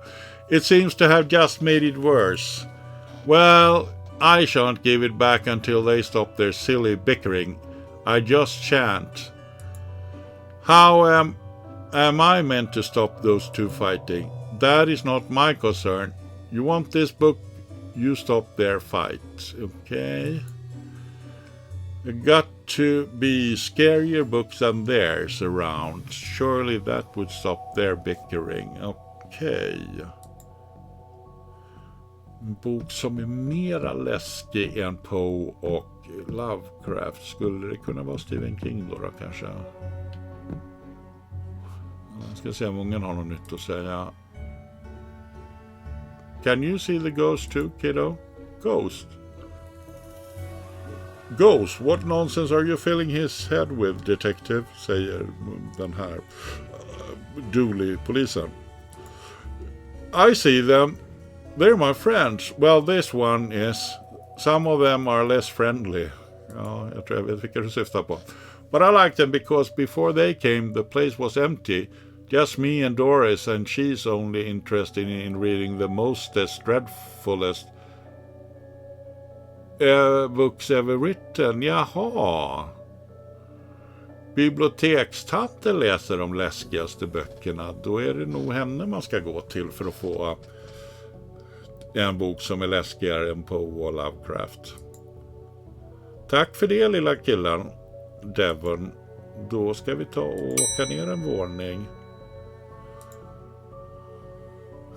It seems to have just made it worse. Well, I shan't give it back until they stop their silly bickering. I just shan't. How am I meant to stop those two fighting? That is not my concern. You want this book, you stop their fight. Okay. Got to be scarier books than theirs around. Surely that would stop their bickering. Okay. En bok som är mera läskig än Poe och Lovecraft. Skulle det kunna vara Stephen King då kanske? Jag ska se om ungen har något nytt att säga. Can you see the ghost too, kiddo? Ghost? Ghost, what nonsense are you filling his head with, detective? Säger den här Dooley-polisen. I see them. They're my friends. Well, this one is. Some of them are less friendly. Ja, jag tror jag vet vilka du syftar på. But I like them because before they came, the place was empty. Just me and Doris, and she's only interested in reading the mostest dreadfulest books ever written. Jaha. Bibliotekstanten läser de läskigaste böckerna. Då är det nog henne man ska gå till för att få en bok som är läskigare än Poe och Lovecraft. Tack för det, lilla killen. Devon. Då ska vi ta och åka ner en våning.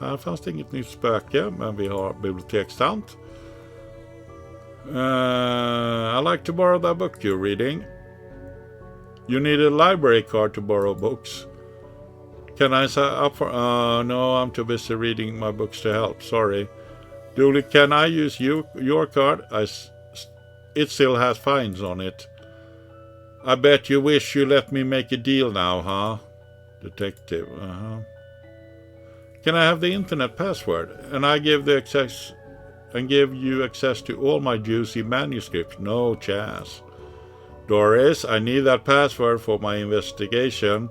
Här fanns det inget nytt spöke, men vi har bibliotekstant. I like to borrow that book you're reading. You need a library card to borrow books. Can I sign up for... no, I'm too busy reading my books to help. Sorry. Dooley, can I use your card? It still has fines on it. I bet you wish you let me make a deal now, huh? Detective, Can I have the internet password? And I give you access to all my juicy manuscripts? No chance. Doris, I need that password for my investigation.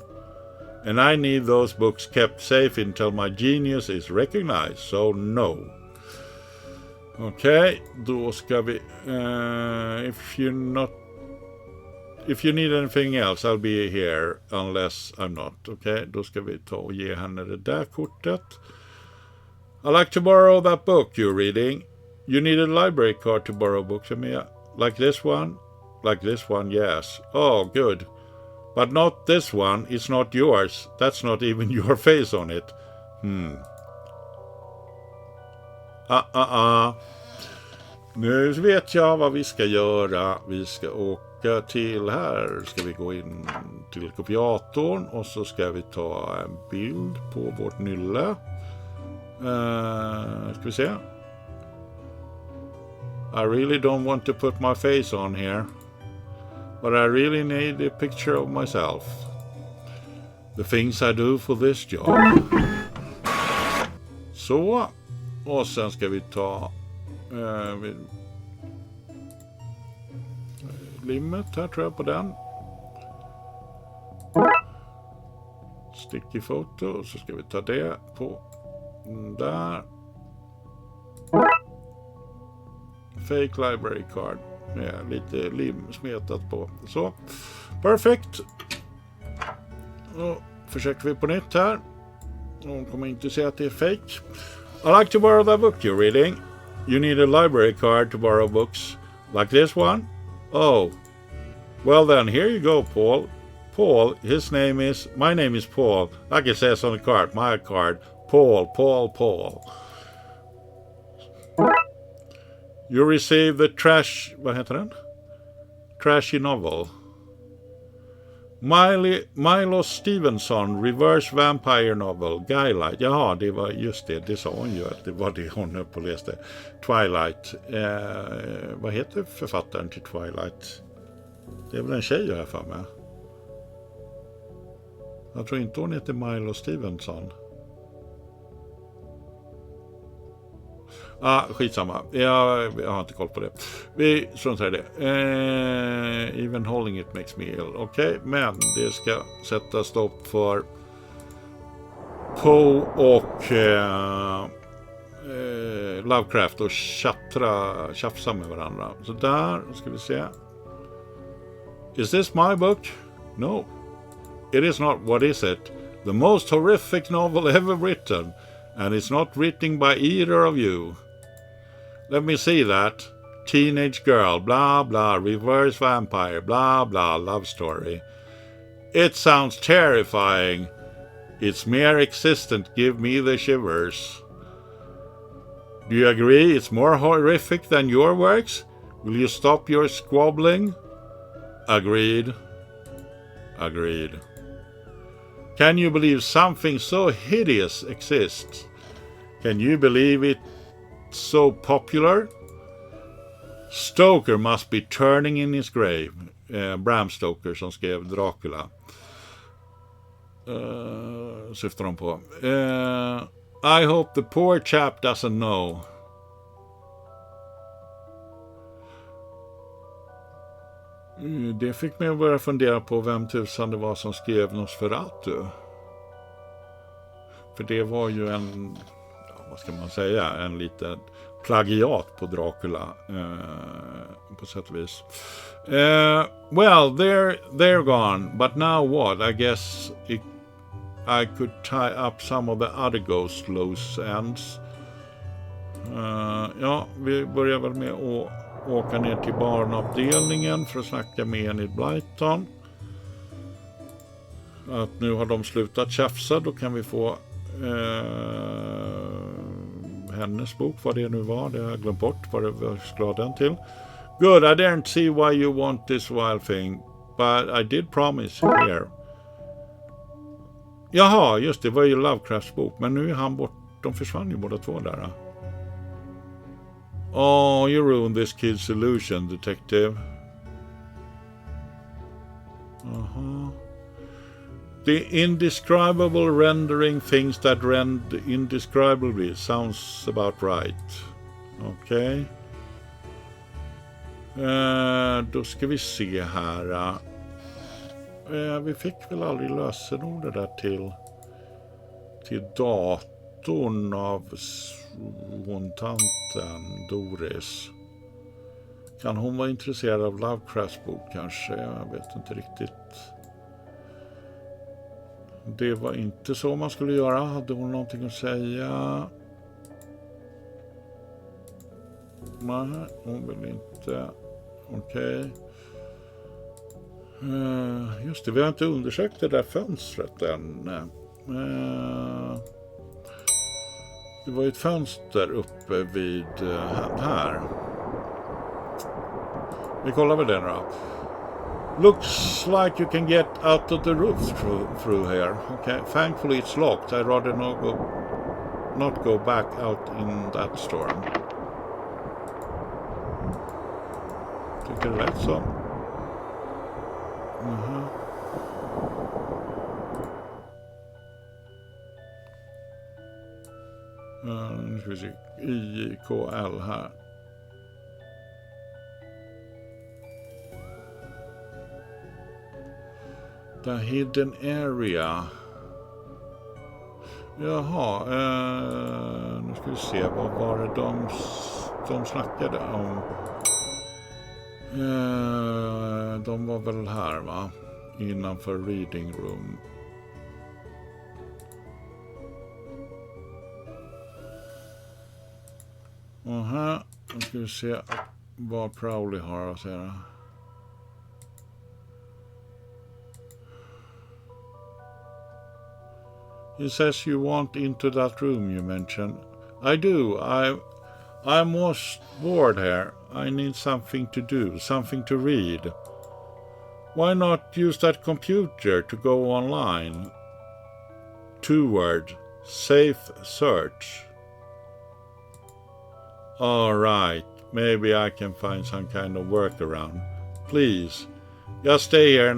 And I need those books kept safe until my genius is recognized. So no. Okay, då ska vi... If you need anything else, I'll be here unless I'm not. Okay, då ska vi ta och ge henne det där kortet. I like to borrow that book you're reading. You need a library card to borrow books from me. Like this one? Like this one, yes. Oh, good. But not this one. It's not yours. That's not even your face on it. Nu vet jag vad vi ska göra. Vi ska åka till här. Ska vi gå in till kopiatorn och så ska vi ta en bild på vårt nylle. Ska vi se. I really don't want to put my face on here. But I really need a picture of myself. The things I do for this job. Så. Och sen ska vi ta limmet här tror jag på den. Sticky foto. Så ska vi ta det på där. Fake library card. Med lite lim smetat på. Så. Perfekt. Då försöker vi på nytt här. Hon kommer inte se att det är fake. I like to borrow that book you're reading. You need a library card to borrow books. Like this one? Oh. Well then, here you go, Paul. Paul, my name is Paul. Like it says on the card, my card. Paul. You receive the trashy novel. Milo Stevenson, Reverse Vampire Novel, Gillar. Jaha, det var just det. Det sa hon ju att det var det hon upp och läste. Twilight. Vad heter författaren till Twilight? Det är väl en tjej jag har för mig. Jag tror inte hon heter Milo Stevenson. Skitsamma. Jag har inte koll på det. Vi struntar i det. Even holding it makes me ill. Okej, men det ska sätta stopp för Poe och Lovecraft och tjafsa med varandra. Så där ska vi se. Is this my book? No. It is not. What is it? The most horrific novel ever written. And it's not written by either of you. Let me see that. Teenage girl, blah blah, reverse vampire, blah blah, love story. It sounds terrifying. Its mere existence give me the shivers. Do you agree it's more horrific than your works? Will you stop your squabbling? Agreed. Agreed. Can you believe something so hideous exists? Can you believe it so popular? Stoker must be turning in his grave. Bram Stoker som skrev Dracula. Syftar de på. I hope the poor chap doesn't know. Det fick mig att börja fundera på vem tusan det var som skrev Nosferatu. För det var ju en, vad ska man säga, en liten plagiat på Dracula på sätt och vis. Well, they're gone, but now what? I guess I could tie up some of the other ghost loose ends. Ja, vi börjar väl med att åka ner till barnavdelningen för att snacka med Enid Blyton. Att nu har de slutat tjafsa, då kan vi få hennes bok, vad det nu var, det har jag glömt bort vad det var glad den till. Good, I didn't see why you want this wild thing, but I did promise here. Jaha, just det, var ju Lovecrafts bok, men nu är han bort, de försvann ju båda två där. Oh, you ruined this kid's illusion, detective. The indescribable rendering things that rend indescribably sounds about right. Okej. Då ska vi se här. Vi fick väl aldrig lösenordet där till datorn av tanten Doris. Kan hon vara intresserad av Lovecrafts bok kanske? Jag vet inte riktigt. Det var inte så man skulle göra. Hade hon någonting att säga? Nej, hon vill inte. Okej. Just det, vi har inte undersökt det där fönstret än. Det var ju ett fönster uppe vid här. Vi kollar väl det nu då. Looks like you can get out of the roof through here. Okay, thankfully it's locked. I'd rather not go back out in that storm. Tycker det lät så. Nu ska vi se. IKL här. The hidden area. Jaha. Nu ska vi se. Vad var det de snackade om? De var väl här, va? Innanför reading room. Nu ska vi se vad Crowley har att säga. He says you want into that room you mentioned. I do. I'm most bored here. I need something to do, something to read. Why not use that computer to go online? 2-word, safe search. All right, maybe I can find some kind of workaround. Please, just stay here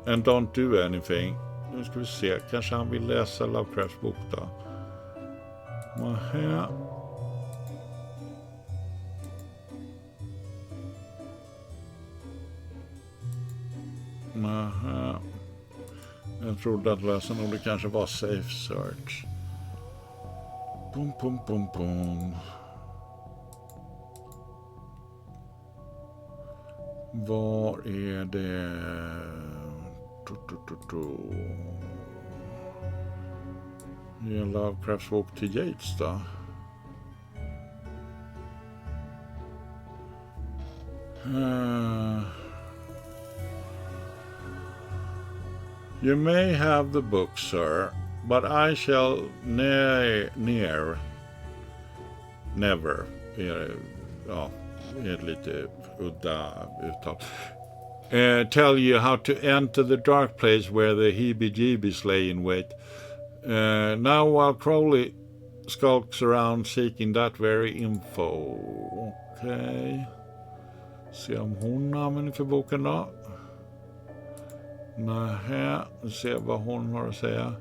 and don't do anything. Nu ska vi se, kanske han vill läsa Lovecrafts bok då. Nähä. Nähä. Jag trodde att lösenordet kanske var safe search. Pum pum pum pum. Var är det? Ge Lovecrafts bok till Yates då. You may have the book, sir, but I shall never. Ja, är lite udda uttal. Tell you how to enter the dark place where the heebie-jeebies lay in wait. Now while Crowley skulks around seeking that very info. Okej. Se om hon använder för boken då. Nähä, se vad hon har att säga.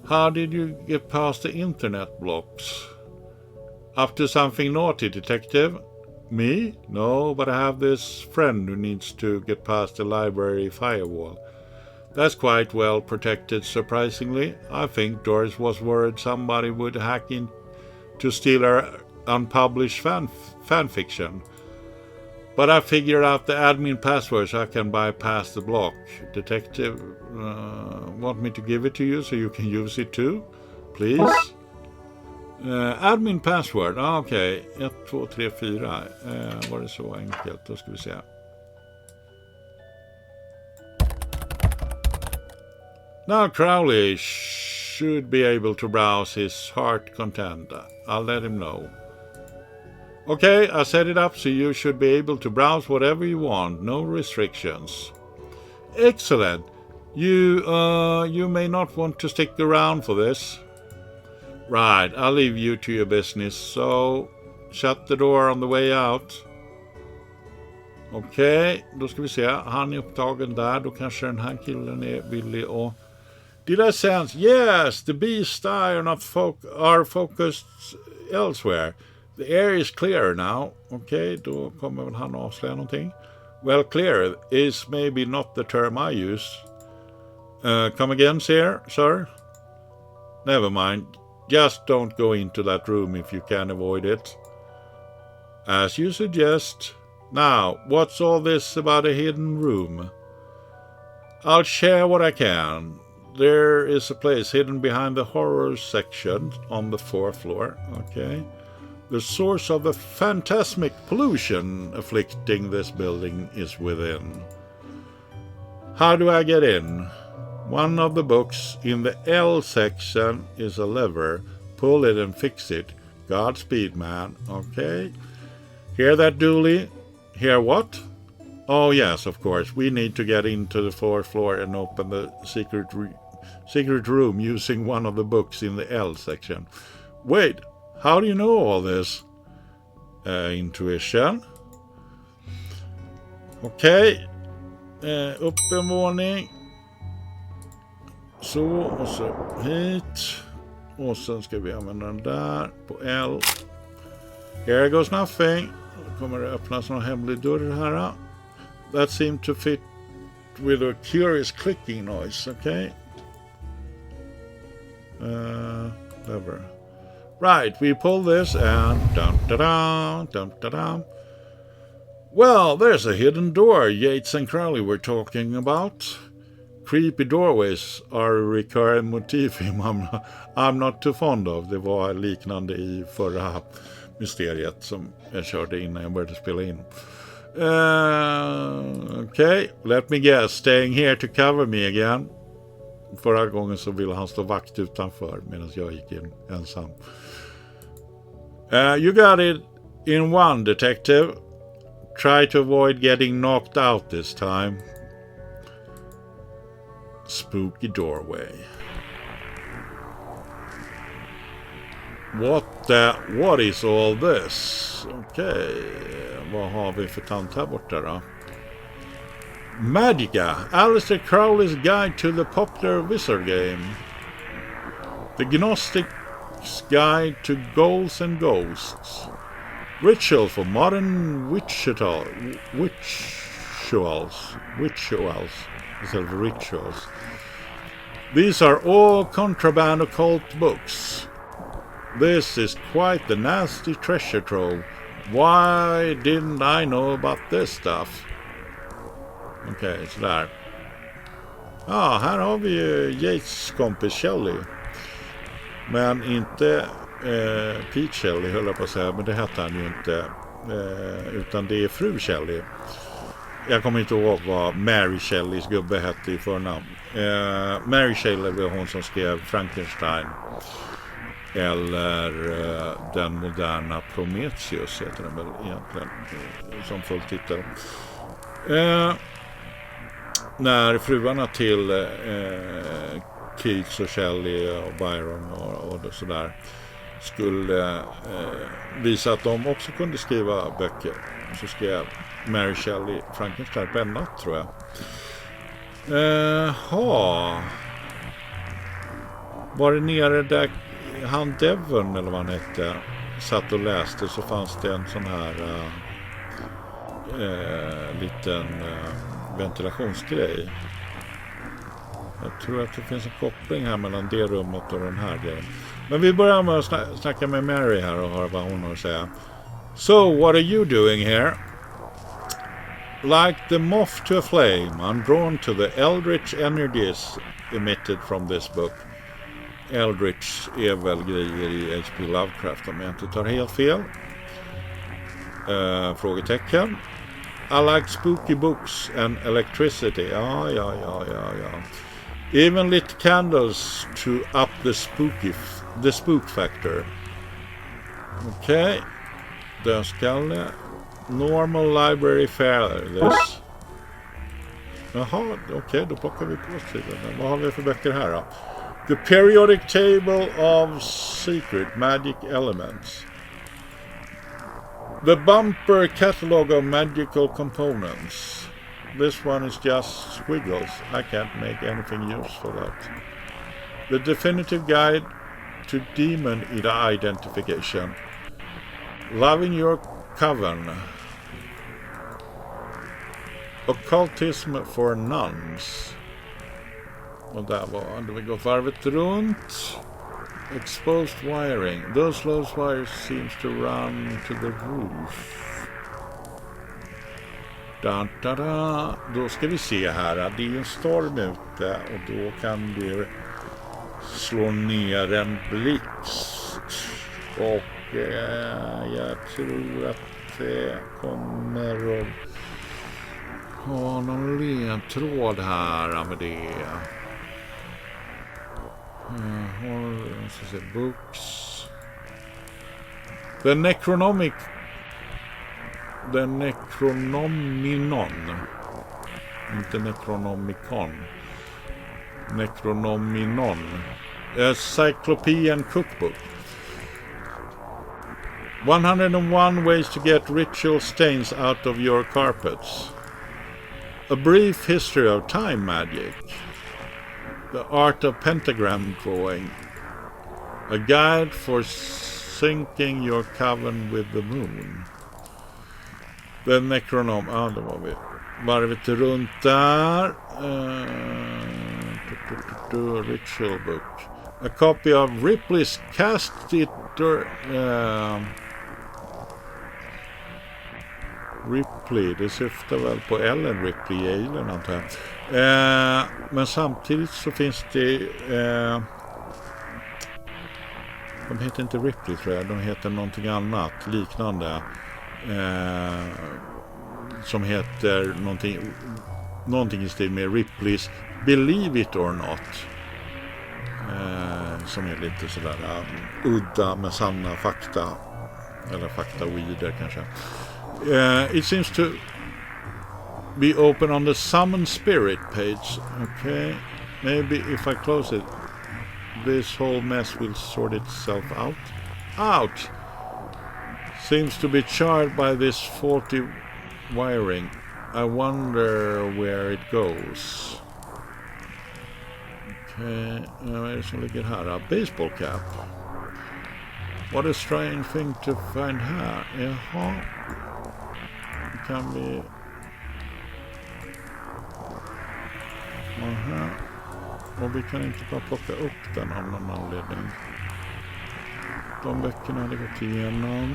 How did you get past the internet blocks? Up to something naughty, detective? Me? No, but I have this friend who needs to get past the library firewall. That's quite well protected, surprisingly. I think Doris was worried somebody would hack in to steal her unpublished fan fiction. But I figured out the admin password so I can bypass the block. Detective, want me to give it to you so you can use it too? Please? Admin password, okej. 1, 2, 3, 4. Var det så enkelt? Då ska vi se. Now Crowley should be able to browse his heart content. I'll let him know. Okay, I set it up so you should be able to browse whatever you want. No restrictions. Excellent. You may not want to stick around for this. Right, I'll leave you to your business. So, shut the door on the way out. Okej, då ska vi se. Han är upptagen där. Då kanske den här killen är villig att... Did I sense? Yes, the beasts are focused elsewhere. The air is clear now. Okej, då kommer väl han avslöja någonting. Well, clear is maybe not the term I use. Come again, sir? Never mind. Just don't go into that room if you can avoid it. As you suggest. Now, what's all this about a hidden room? I'll share what I can. There is a place hidden behind the horror section on the 4th floor. Okay. The source of the phantasmic pollution afflicting this building is within. How do I get in? One of the books in the L section is a lever. Pull it and fix it. Godspeed, man. Okay. Hear that, Dooley? Hear what? Oh, yes, of course. We need to get into the 4th floor and open the secret room using one of the books in the L section. Wait, how do you know all this? Intuition. Okej. Upp en våning. Så, och så hit. Och sen ska vi använda den där på L. Here goes nothing. Då kommer det öppnas någon hemlig dörr här. That seemed to fit with a curious clicking noise, okay? Lever. Right, we pull this and dum-da-dum. Well, there's a hidden door Yates and Crowley were talking about. Creepy doorways are a recurring motif I'm not too fond of. Det var liknande i förra mysteriet som jag körde innan jag började spela in. Okay, let me guess. Staying here to cover me again. Förra gången så ville han stå vakt utanför medan jag gick in ensam. You got it in one, detective. Try to avoid getting knocked out this time. Spooky doorway. What is all this? Okej, vad har vi för tant här borta då? Magica, Aleister Crowley's guide to the popular wizard game. The Gnostic's guide to ghouls and ghosts. Ritual for modern rituals instead of rituals. These are all contraband occult books. This is quite the nasty treasure trove. Why didn't I know about this stuff? Okej, sådär. Ja, här har vi ju Yates kompis Shelley. Men inte Pete Shelley höll jag på att säga, men det hette han ju inte. Utan det är fru Shelley. Jag kommer inte ihåg vad Mary Shelleys gubbe hette i förnamn. Mary Shelley var hon som skrev Frankenstein. Eller den moderna Prometheus heter den väl egentligen. Som full titel. När fruarna till Keats och Shelley och Byron och sådär skulle visa att de också kunde skriva böcker, så skrev Mary Shelley Frankenstein på en natt, tror jag. Var det nere där han Devon eller vad han hette satt och läste, så fanns det en sån här liten ventilationsgrej. Jag tror att det finns en koppling här mellan det rummet och den här grejen. Men vi börjar med att snacka med Mary här och höra vad hon har att säga. So, what are you doing here? Like the moth to a flame, I'm drawn to the eldritch energies emitted from this book. Eldritch är väl grejer i H.P. Lovecraft om jag inte tar helt fel. Frågetecken. I like spooky books and electricity. Ja. Even lit candles to up the spook factor. Okej. Dödskalle. Normal library fare. This. Jaha, okej, då plockar vi på sidan. Vad har vi för böcker här då? The Periodic Table of Secret Magic Elements. The Bumper Catalog of Magical Components. This one is just squiggles. I can't make anything useful of that. The Definitive Guide to Demon Identification. Loving Your Coven. Occultism for Nuns. Och där var vi gått varvet runt. Exposed wiring. Those loose wires seems to run to the roof. Da. Då ska vi se här. Det är en storm ute och då kan det slå ner en blixt. Och jag tror att det kommer att ha någon ledtråd här med det. Books. The Necronominon. Inte Necronomicon. Necronominon. A Cyclopean Cookbook. 101 ways to get ritual stains out of your carpets. A brief history of time magic. The art of pentagram drawing. A guide for syncing your coven with the moon. The Necronom. Det var vi. Varvet runt där. Ritual book. A copy of Ripley's Cast Ripley, det syftar väl på Ellen Ripley i Alien, antar jag. Men samtidigt så finns det de heter inte Ripley, tror jag. De heter någonting annat liknande som heter någonting i stil med Ripley's Believe It or Not, som är lite sådär udda med sanna fakta, eller fakta-weeder kanske. It seems to be open on the summon spirit page. Okay, maybe if I close it, this whole mess will sort itself out. Out! Seems to be charred by this faulty wiring. I wonder where it goes. Okay, vad är det som ligger här? Baseball cap. What a strange thing to find här. Jaha. Kan vi... Aha. Och vi kan inte bara plocka upp den av någon anledning. De böckerna hade gått igenom.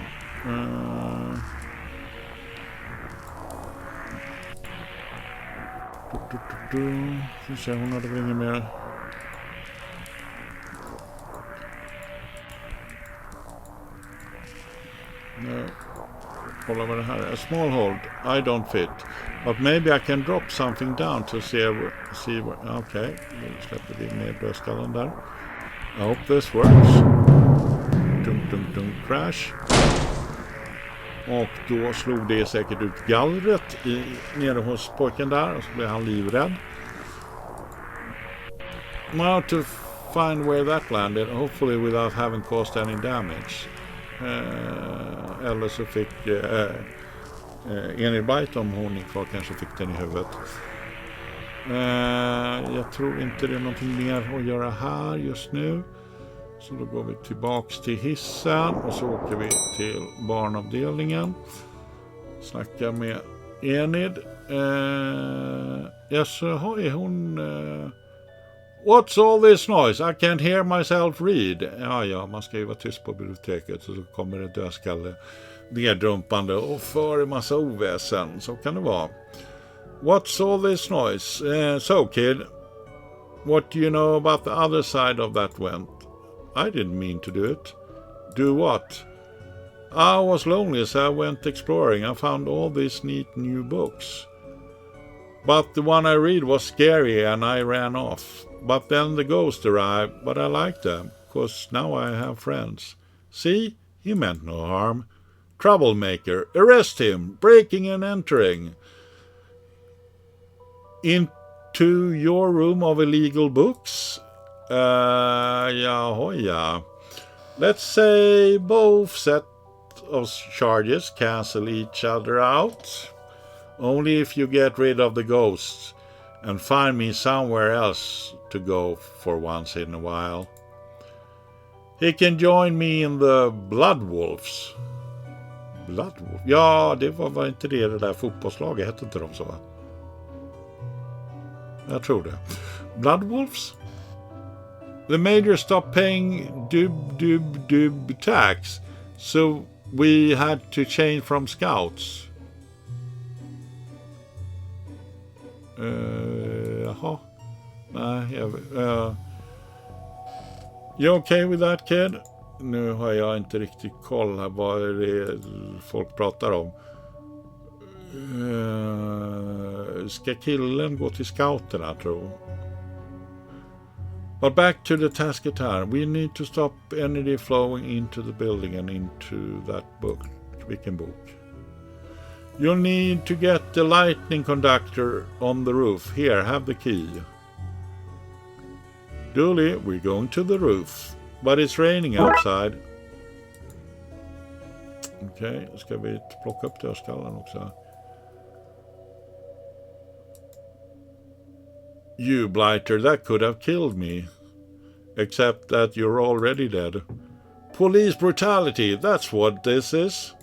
Ska se, hon hade väl inget mer. Kolla vad det här är. A small hold. I don't fit. But maybe I can drop something down to see where... Okay. Då släpper vi ner dödskallen där. I hope this works. Dunk, crash. Och då slog det säkert ut gallret nere hos pojken där. Och så blev han livrädd. Now to find where that landed. Hopefully without having caused any damage. Eller så fick Enid Bite, om hon är kvar, kanske fick den i huvudet. Jag tror inte det är någonting mer att göra här just nu. Så då går vi tillbaks till hissen och så åker vi till barnavdelningen. Snackar med Enid. Så är hon... What's all this noise? I can't hear myself read. Ja, man ska ju vara tyst på biblioteket, så kommer det dödskalle nedrumpande och för en massa oväsen. Så kan det vara. What's all this noise? So kid, what do you know about the other side of that vent? I didn't mean to do it. Do what? I was lonely, so I went exploring. I found all these neat new books. But the one I read was scary and I ran off. But then the ghost arrived, but I liked them, because now I have friends. See? He meant no harm. Troublemaker. Arrest him. Breaking and entering. Into your room of illegal books? Yeah. Let's say both set of charges cancel each other out. Only if you get rid of the ghosts and find me somewhere else to go for once in a while. He can join me in the Bloodwolves. Bloodwolf? Ja, det var inte det där fotbollslaget, hette inte de så, va? Jag tror det. Bloodwolves? The major stopped paying dub tax, so we had to change from scouts. Jaha. Nej, you okay with that, kid? Nu har jag inte riktigt koll här vad det är folk pratar om. Ska killen gå till scouterna, tror jag. But back to the task at hand. We need to stop energy flowing into the building and into that book. Vilken bok? You'll need to get the lightning conductor on the roof. Here, have the key. Dooley, we're going to the roof. But it's raining outside. Okej, ska vi plocka upp dödskallen också. You blighter, that could have killed me. Except that you're already dead. Police brutality, that's what this is.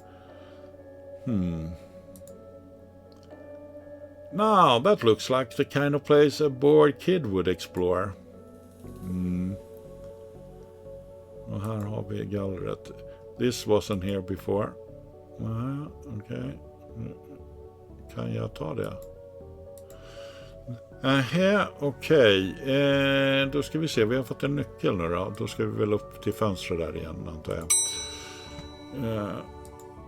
Now, that looks like the kind of place a bored kid would explore. Och här har vi gallret. This wasn't here before. Okej. Kan jag ta det? Okej. Då ska vi se. Vi har fått en nyckel nu då. Då ska vi väl upp till fönstret där igen, antar jag.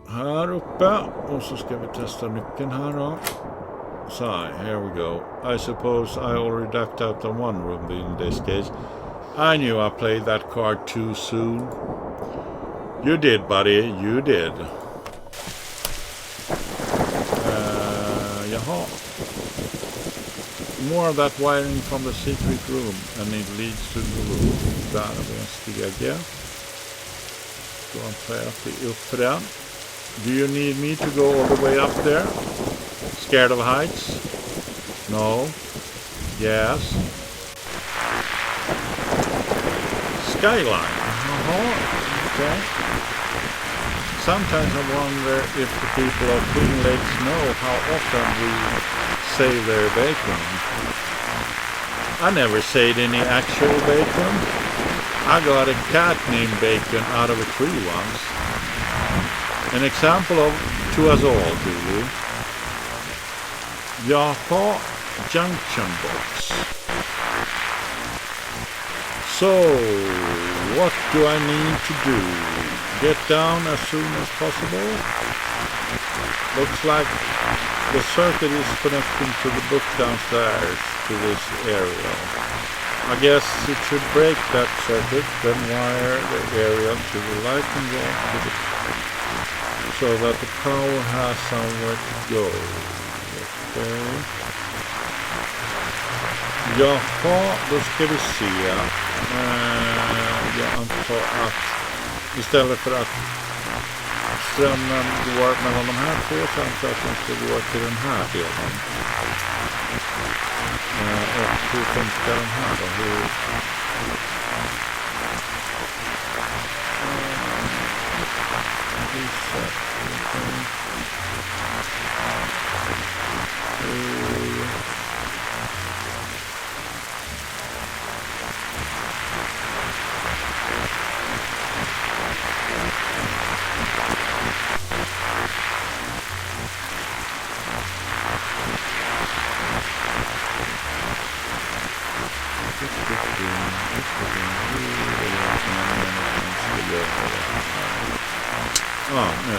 Här uppe. Och så ska vi testa nyckeln här då. So, here we go. I suppose I already ducked out of one room in this case. I knew I played that card too soon. You did, buddy. You did. more of that wiring from the secret room and it leads to the room. Där har vi en stege. Då antar jag att vi är upp för den. Do you need me to go all the way up there? Scared of heights? No. Yes. Skyline. Okay. Sometimes I wonder if the people of Twin Lakes know how often we save their bacon. I never saved any actual bacon. I got a cat named Bacon out of a tree once. An example of to us all, do you? Jaha, junction box. So, what do I need to do? Get down as soon as possible? Looks like the circuit is connecting to the book downstairs to this area. I guess it should break that circuit, then wire the area to the lighting rod to the so that the power has somewhere to go. Okay. Jaha, då ska vi se. Jag antar att istället för att strömmen går mellan de här två så antar jag att den ska gå till den här delen. Och hur funkar den här då?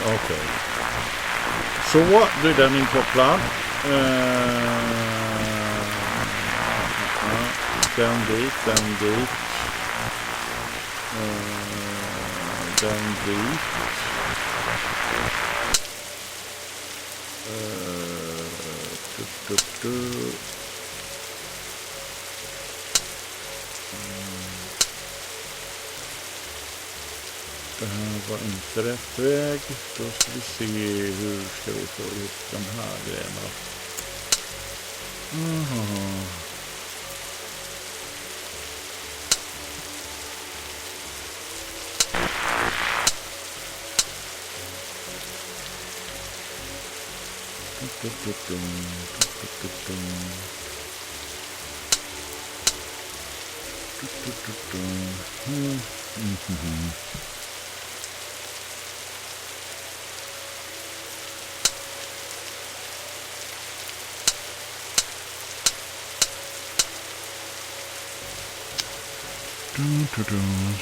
Okej. Så, då är den inkopplad. Den dit. Den dit. Det här var inte rätt väg. Då ska vi se hur ska vi få ihop de här grejerna.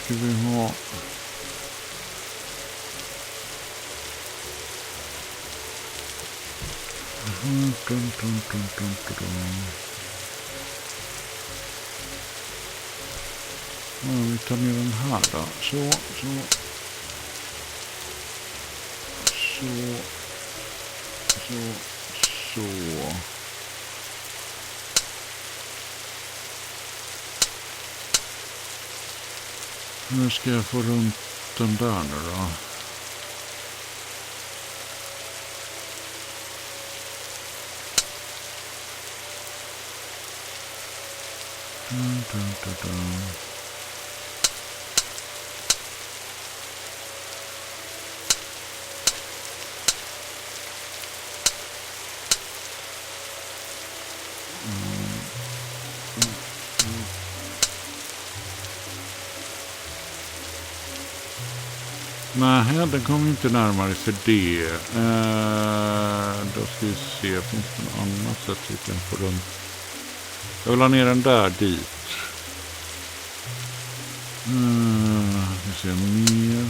Ska vi ha vi tar ner den här då. Så. Nu ska jag få runt den där nu då. Nej, den kommer inte närmare för det. Då ska vi se, finns det något annat sätt vi kan få den. Jag vill ha ner den där dit. Vi ser mer.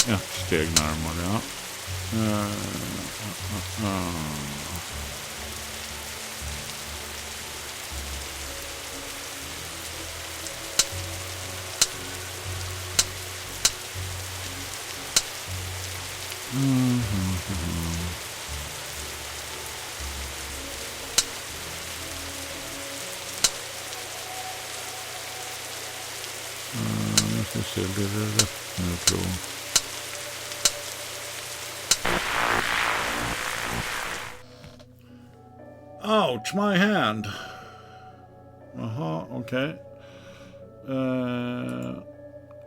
Ett steg närmare, ja. Jag ska se, blir det rätt nu tror jag. Ouch, my hand. Aha, okay.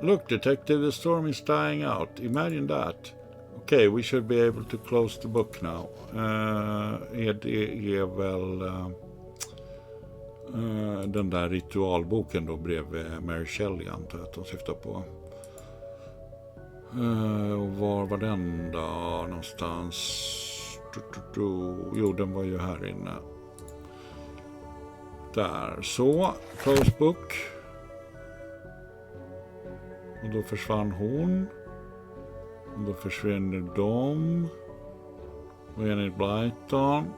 Look, detective, the storm is dying out. Imagine that. Okay, we should be able to close the book now. Det är väl den där ritualboken då bredvid Mary Shelley, antar jag att de syftar på. Och var var den då någonstans? Jo, den var ju här inne. Där, så. Close book. Och då försvann hon. Och då försvinner de. Och Enid Blyton.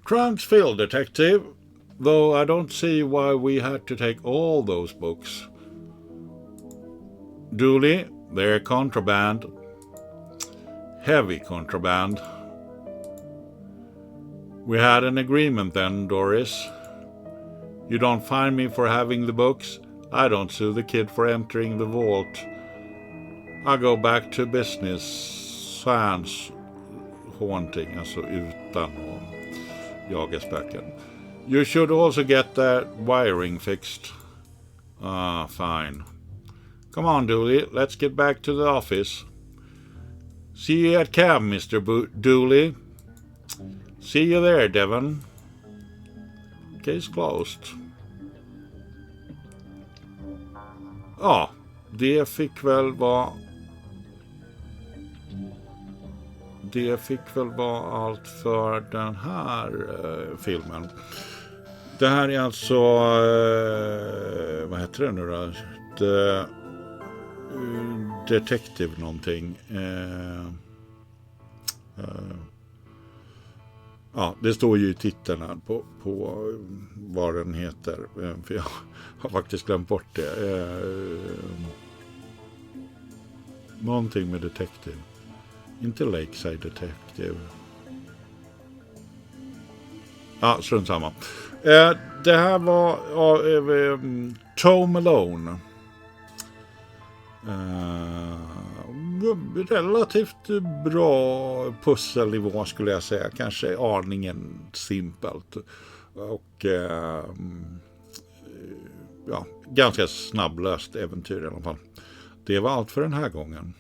Trunks filled, detective. Though I don't see why we had to take all those books. Dooley, they're contraband. Heavy contraband. We had an agreement then, Doris. You don't fine me for having the books. I don't sue the kid for entering the vault. I go back to business. Sans haunting, alltså utan att jaga spöken. You should also get that wiring fixed. Ah, fine. Come on, Dooley, let's get back to the office. See you at camp, Mr. Dooley. See you there, Devon. Case closed. Ja, det fick väl vara allt för den här filmen. Det här är alltså vad heter det nu då? Detective någonting. Ja, det står ju i titeln här på vad den heter. För jag har faktiskt glömt bort det. Någonting med Detective. Inte Lakeside Detective. Ja, strunt samma. Det här var Tom Malone. Relativt bra pusselnivå skulle jag säga. Kanske aningen simpelt. Och ja, ganska snabblöst äventyr i alla fall. Det var allt för den här gången.